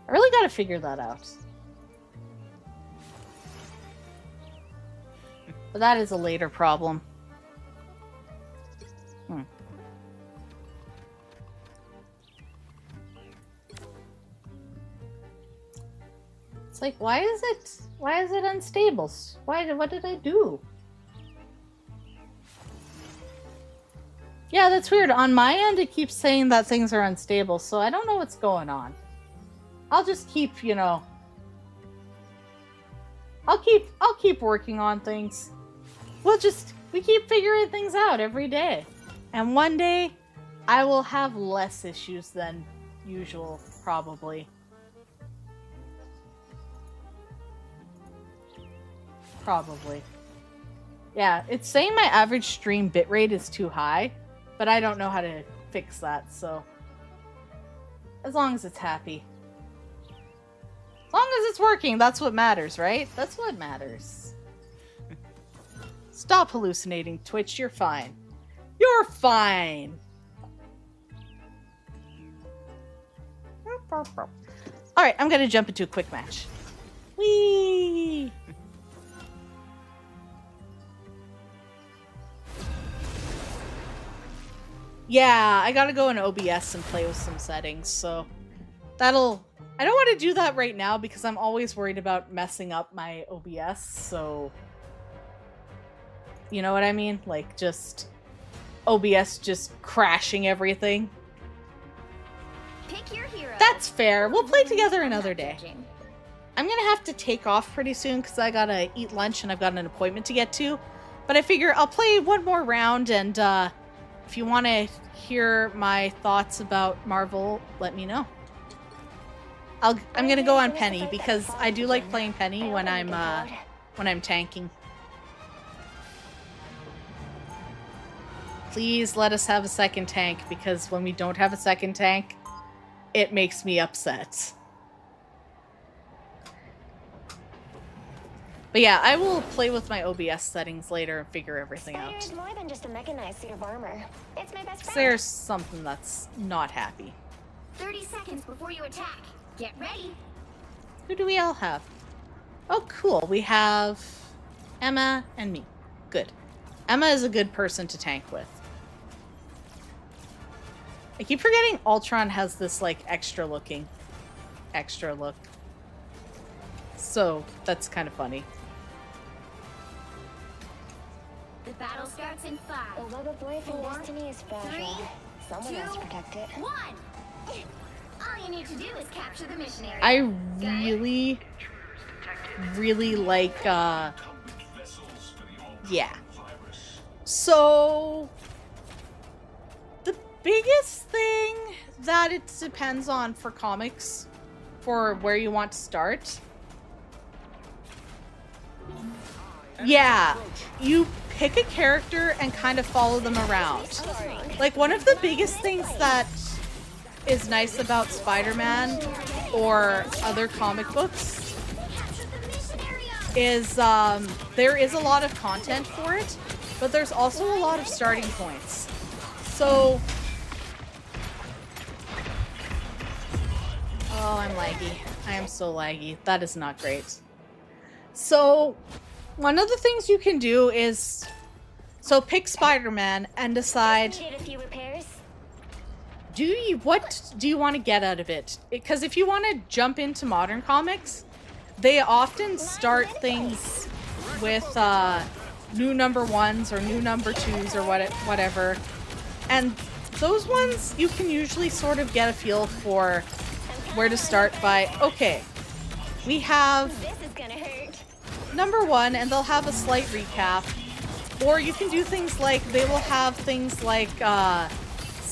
I really gotta figure that out. But that is a later problem. It's like, why is it unstable? What did I do? Yeah, that's weird. On my end, it keeps saying that things are unstable, so I don't know what's going on. I'll just keep, you know... I'll keep working on things. We keep figuring things out every day. And one day, I will have less issues than usual, probably. Probably. Yeah, it's saying my average stream bitrate is too high, but I don't know how to fix that, so... As long as it's happy. As long as it's working, that's what matters, right? That's what matters. Stop hallucinating, Twitch. You're fine. You're fine! Alright, I'm gonna jump into a quick match. Whee! Yeah, I gotta go in OBS and play with some settings, so that'll... I don't want to do that right now because I'm always worried about messing up my OBS, so... You know what I mean? Like, just... OBS just crashing everything. Pick your hero. That's fair. We'll play together another day. I'm gonna have to take off pretty soon because I gotta eat lunch and I've got an appointment to get to. But I figure I'll play one more round, and if you want to hear my thoughts about Marvel, let me know. I'm gonna go on Penny because I do like playing Penny when I'm tanking. Please let us have a second tank, because when we don't have a second tank, it makes me upset. But yeah, I will play with my OBS settings later and figure everything out. Spider's more than just a mechanized suit of armor. It's my best friend. There's something that's not happy. 30 seconds before you attack. Get ready. Who do we all have? Oh, cool. We have Emma and me. Good. Emma is a good person to tank with. I keep forgetting Ultron has this, like, extra look. So, that's kind of funny. The battle starts in 5. The web of life and destiny is fragile. 3, Someone has to 2, protect it. 1. All you need to do is capture the mission area. I really like, yeah. So, the biggest thing that it depends on for comics, for where you want to start, yeah, you pick a character and kind of follow them around. Like, one of the biggest things that is nice about Spider-Man or other comic books is there is a lot of content for it, but there's also a lot of starting points. So, oh, I'm laggy. I am so laggy. That is not great. So, one of the things you can do is, so pick Spider-Man and decide, Needed a few repairs. what do you want to get out of it? Because if you want to jump into modern comics, they often start things with new number 1s or new number 2s or whatever. And those ones, you can usually sort of get a feel for where to start by, okay, we have This is gonna hurt. number 1, and they'll have a slight recap. Or you can do things like, they will have things like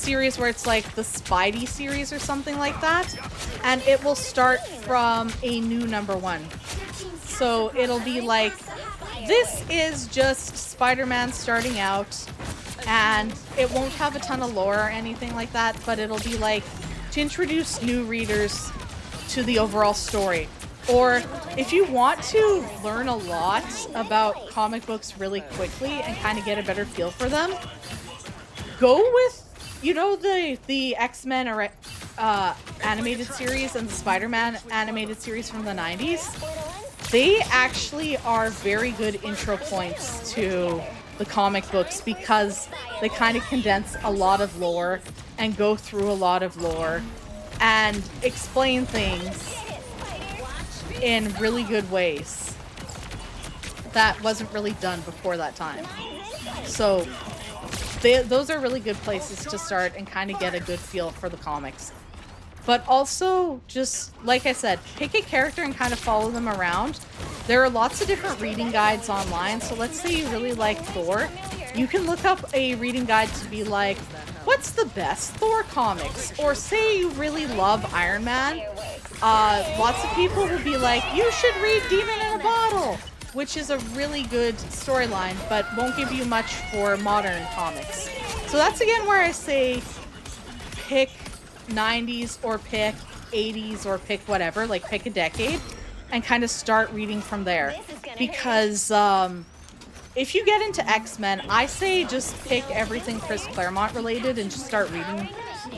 series where it's like the Spidey series or something like that, and it will start from a new #1. So it'll be like, this is just Spider-Man starting out, and it won't have a ton of lore or anything like that, but it'll be like to introduce new readers to the overall story. Or if you want to learn a lot about comic books really quickly and kind of get a better feel for them, go with, you know, the X-Men or animated series and the Spider-Man animated series from the 90s. They actually are very good intro points to the comic books because they kind of condense a lot of lore and go through a lot of lore and explain things in really good ways that wasn't really done before that time. So those are really good places to start and kind of get a good feel for the comics. But also, just like I said, pick a character and kind of follow them around. There are lots of different reading guides online, so let's say you really like Thor. You can look up a reading guide to be like, what's the best Thor comics? Or say you really love Iron Man. Lots of people will be like, you should read Demon in a Bottle, which is a really good storyline, but won't give you much for modern comics. So that's again where I say pick 90s or pick 80s or pick whatever, like pick a decade and kind of start reading from there. Because if you get into X-Men, I say just pick everything Chris Claremont related and just start reading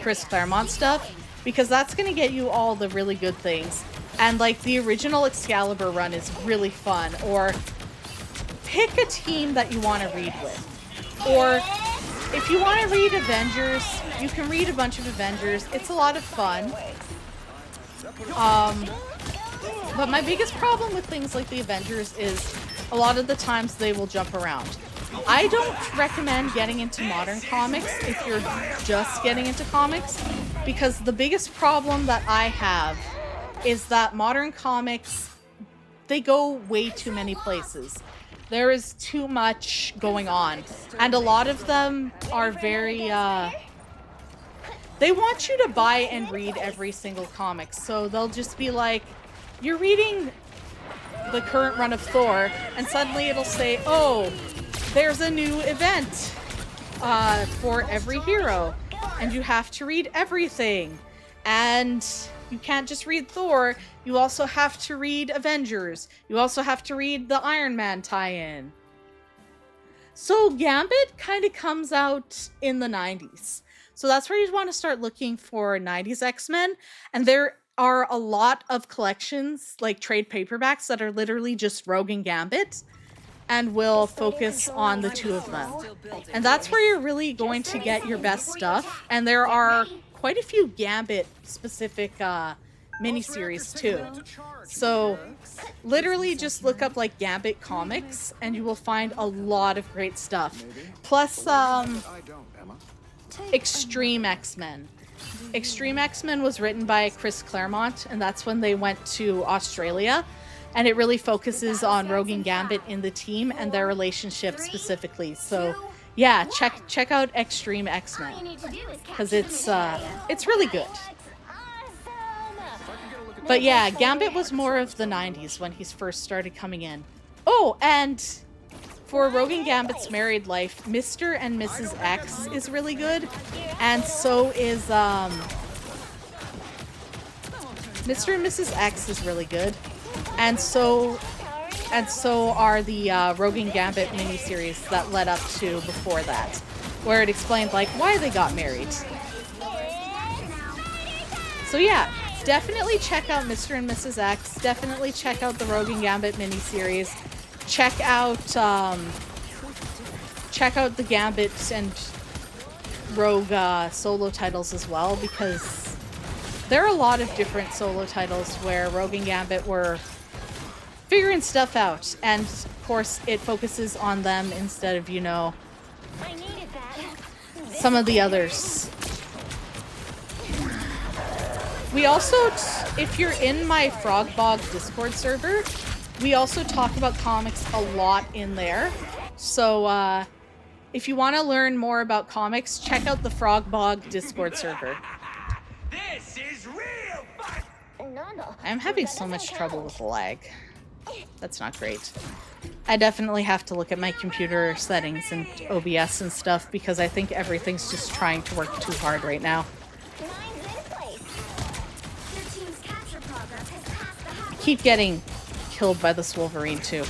Chris Claremont stuff, because that's going to get you all the really good things. And like the original Excalibur run is really fun. Or pick a team that you want to read with. Or if you want to read Avengers, you can read a bunch of Avengers. It's a lot of fun. But my biggest problem with things like the Avengers is a lot of the times they will jump around. I don't recommend getting into modern comics if you're just getting into comics, because the biggest problem that I have is that modern comics, they go way too many places. There is too much going on, and a lot of them are very they want you to buy and read every single comic. So they'll just be like, you're reading the current run of Thor, and suddenly it'll say, oh, there's a new event for every hero, and you have to read everything. And you can't just read Thor, you also have to read Avengers. You also have to read the Iron Man tie-in. So Gambit kind of comes out in the 90s. So that's where you want to start looking for 90s X-Men. And there are a lot of collections, like trade paperbacks, that are literally just Rogue and Gambit, and will focus on the two of them. And that's where you're really going to get your best stuff. And there are quite a few Gambit-specific miniseries, too. So literally just look up, like, Gambit comics, and you will find a lot of great stuff. Plus, Extreme X-Men. Extreme X-Men was written by Chris Claremont, and that's when they went to Australia. And it really focuses on Rogue and Gambit in the team and their relationship specifically. So, yeah, check out Extreme X-Men, because it's really good. But yeah, Gambit was more of the 90s when he first started coming in. Oh, and for Rogue and Gambit's married life, Mr. and Mrs. X is really good, and so is Mr. and Mrs. X is really good, and so are the Rogue and Gambit miniseries that led up to before that, where it explained like why they got married. So yeah, definitely check out Mr. and Mrs. X. Definitely check out the Rogue and Gambit miniseries. Check out the Gambit and Rogue solo titles as well, because there are a lot of different solo titles where Rogue and Gambit were figuring stuff out, and of course it focuses on them instead of, you know, some of the others. We also, if you're in my Frogbog Discord server, we also talk about comics a lot in there. So if you want to learn more about comics, check out the Frog Bog Discord server. This is real fun! No. I'm having so much trouble with lag. That's not great. I definitely have to look at my computer settings and OBS and stuff because I think everything's just trying to work too hard right now. Mine's in place. Your team's capture progress has passed the half. Keep getting killed by this Wolverine too.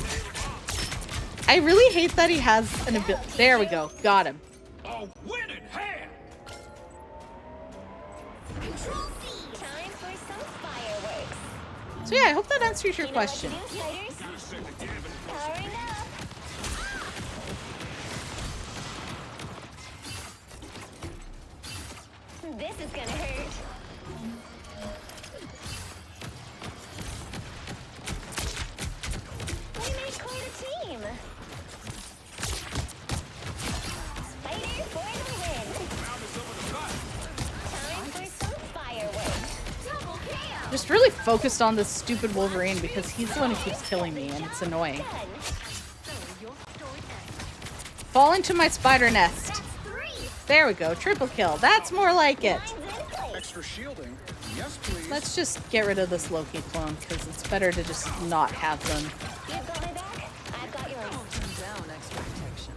I really hate that he has an ability. There we go. Got him. A winning hand! Control C. Time for some fireworks. So yeah, I hope that answers your You know what question. to do, fighters? Powering up. This is gonna hurt. We made quite a team. Spider for the win. Time for some fireworks. Double KO. Just really focused on this stupid Wolverine because he's the one who keeps killing me and it's annoying. Done. Fall into my spider nest. That's 3. There we go. Triple kill. That's more like it. Mine's in place. Extra shielding. Yes, please. Let's just get rid of this Loki clone because it's better to just not have them. You've got my back. I've got yours. Down extra protection.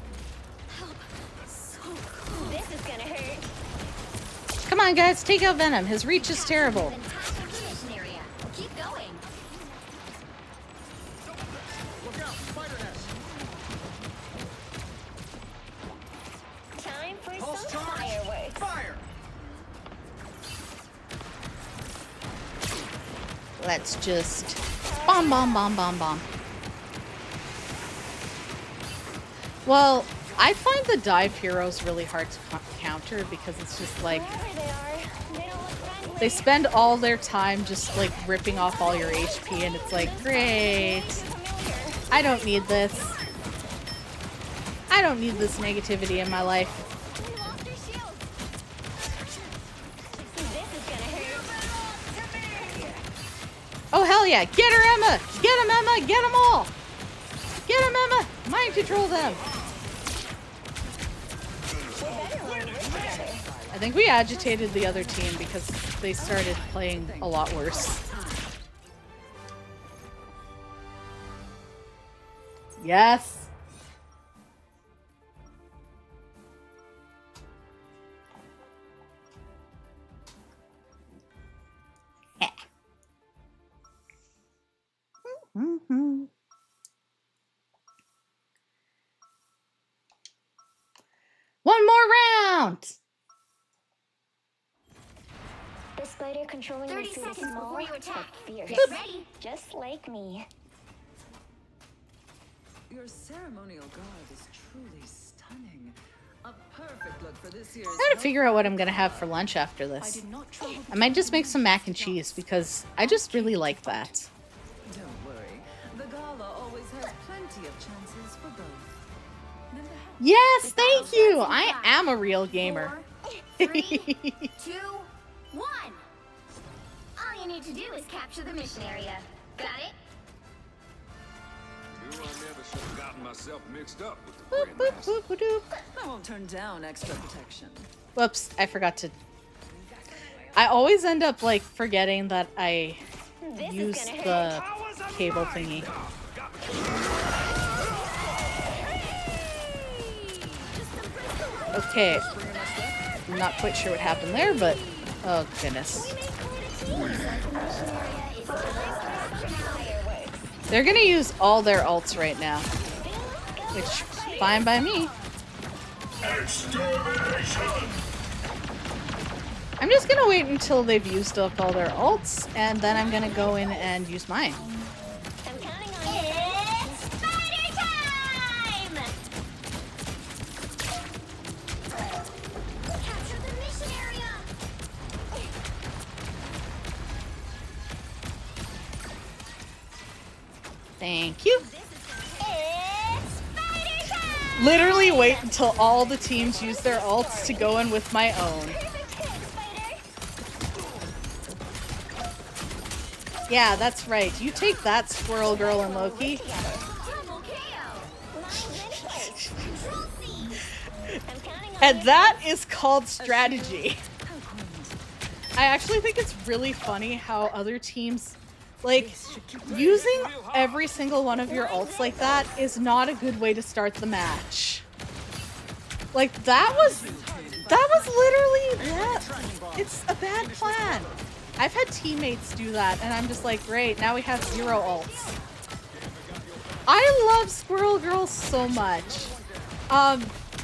So cool. This is gonna hurt. Come on, guys. Take out Venom. His reach is terrible. Then half of the mission area. Keep going. Look out, spider nest. Time for Pulse some charge. fireworks. Fire! Let's just bomb, bomb, bomb, bomb, bomb. Well, I find the dive heroes really hard to counter because it's just like Wherever they are, they don't look friendly. they spend all their time just like ripping off all your HP and it's like, great. Familiar. I don't need this. I don't need this negativity in my life. We lost your shield. This is gonna hurt. Oh, hell yeah. Get her, Emma. Get him, Emma. Get them all. Get him, Emma. Mind control them. We're better when we're together. I think we agitated the other team because they started playing a lot worse. Yes. Mhm. One more round. The spider controlling 30 the suit is seconds small before you but attack. fierce. Get ready. Just like me. Your ceremonial garb is truly stunning. A perfect look for this year's. I gotta figure out what I'm gonna have for lunch after I this. did not travel. I might just make some mac and cheese because I just really like that. Don't worry. The gala always has plenty of chances for both. Then perhaps Yes, thank you. I am a real gamer. 4, 3, 2, 1. All you need to do is capture the mission area. Got it? Knew I never should have gotten myself mixed up with the Boop, boop, Grandmaster. boop, boop, doop. I won't turn down extra protection. Whoops, I forgot to. I always end up like forgetting that I This use is gonna the hurt. cable thingy. Okay, I'm not quite sure what happened there, but oh goodness. They're gonna use all their ults right now, which fine by me. I'm just gonna wait until they've used up all their ults, and then I'm gonna go in and use mine. I'm counting on you. It's spider time! Capture the mission area! Thank you. It's spider time! Literally wait until all the teams use their ults to go in with my own. Perfect hit, spider. Yeah, that's right. You take that, Squirrel Girl and Loki. Together. Double KO! Mine's in place. Control C! And that is called strategy. I actually think it's really funny how other teams, like, using every single one of your ults like that is not a good way to start the match. Like, that was literally, yeah, it's a bad plan. I've had teammates do that, and I'm just like, great, now we have 0 ults. I love Squirrel Girl so much.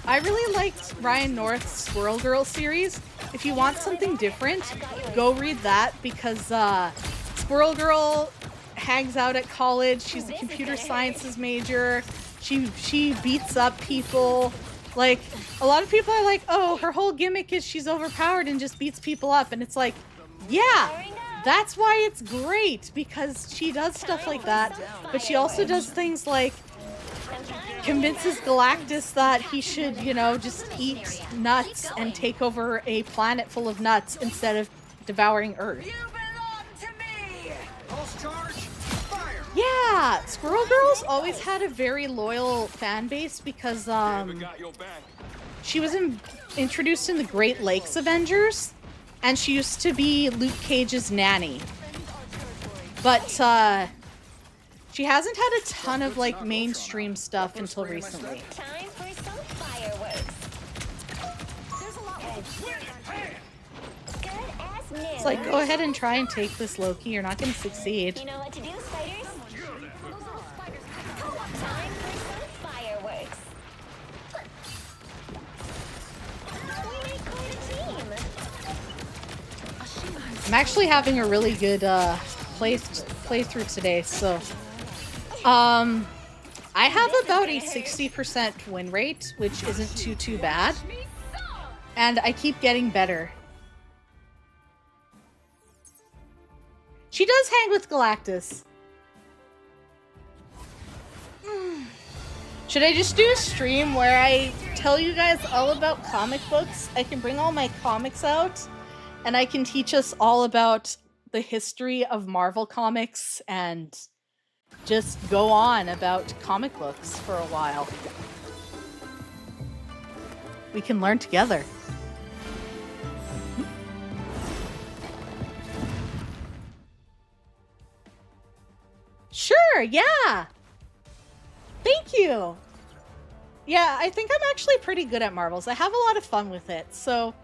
I really liked Ryan North's Squirrel Girl series. If you want something different, go read that, because Squirrel Girl hangs out at college. She's a computer sciences major. She beats up people. Like, a lot of people are like, oh, her whole gimmick is she's overpowered and just beats people up. And it's like, yeah, that's why it's great, because she does stuff like that. But she also does things like convinces Galactus that he should, you know, just eat nuts and take over a planet full of nuts instead of devouring Earth. Yeah, Squirrel Girl's always had a very loyal fan base because she was introduced in the Great Lakes Avengers, and she used to be Luke Cage's nanny. But she hasn't had a ton of like mainstream stuff until recently. Time for some fireworks. Good as new. It's like, go ahead and try and take this, Loki. You're not going to succeed. You know what to do, spiders? Time for some fireworks. We make quite a team. I'm actually having a really good playthrough today, so I have about a 60% win rate, which isn't too bad, and I keep getting better. She does hang with Galactus. Should I just do a stream where I tell you guys all about comic books? I can bring all my comics out, and I can teach us all about the history of Marvel Comics and just go on about comic books for a while. We can learn together. Sure, yeah. Thank you. Yeah, I think I'm actually pretty good at Marvels. I have a lot of fun with it. So,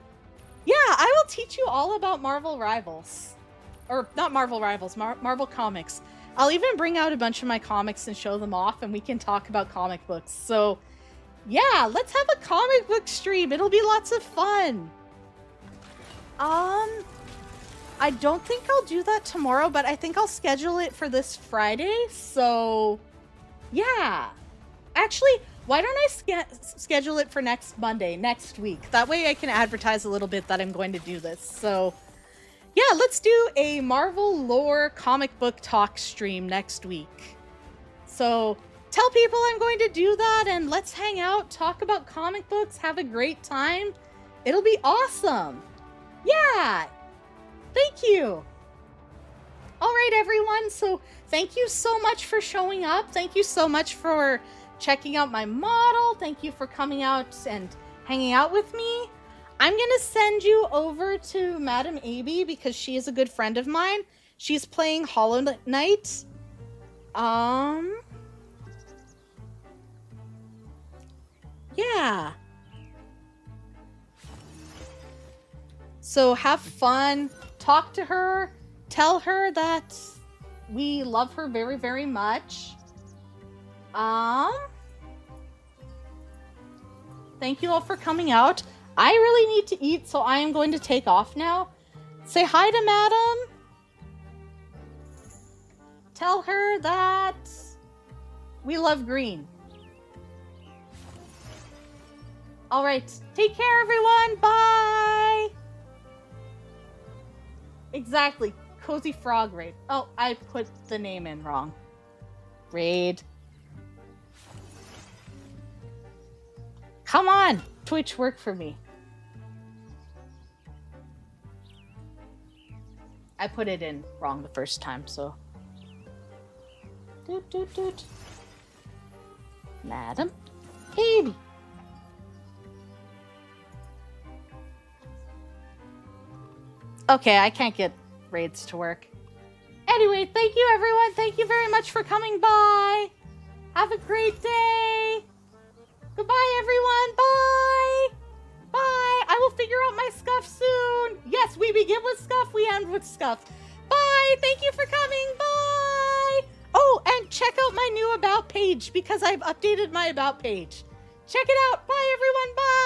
yeah, I will teach you all about Marvel Rivals. Or, not Marvel Rivals, Marvel Comics. I'll even bring out a bunch of my comics and show them off, and we can talk about comic books. So, yeah, let's have a comic book stream. It'll be lots of fun. I don't think I'll do that tomorrow, but I think I'll schedule it for this Friday. So, yeah. Actually, why don't I schedule it for next Monday, next week? That way I can advertise a little bit that I'm going to do this. So, yeah, let's do a Marvel lore comic book talk stream next week. So, tell people I'm going to do that, and let's hang out, talk about comic books, have a great time. It'll be awesome. Yeah. Thank you. All right, everyone. So thank you so much for showing up. Thank you so much for checking out my model. Thank you for coming out and hanging out with me. I'm going to send you over to Madam Abby because she is a good friend of mine. She's playing Hollow Knight. Yeah. So have fun. Talk to her, tell her that we love her very, very much. Thank you all for coming out. I really need to eat, so I am going to take off now. Say hi to Madam. Tell her that we love green. All right, take care, everyone. Bye. Exactly. Cozy Frog Raid. Oh, I put the name in wrong. Raid. Come on! Twitch, work for me. I put it in wrong the first time, so... Doot, doot, doot. Madam Abby. Okay, I can't get raids to work. Anyway, thank you everyone. Thank you very much for coming by. Have a great day. Goodbye everyone. Bye. Bye. I will figure out my scuff soon. Yes, we begin with scuff, we end with scuff. Bye. Thank you for coming. Bye. Oh, and check out my new about page because I've updated my about page. Check it out. Bye everyone. Bye.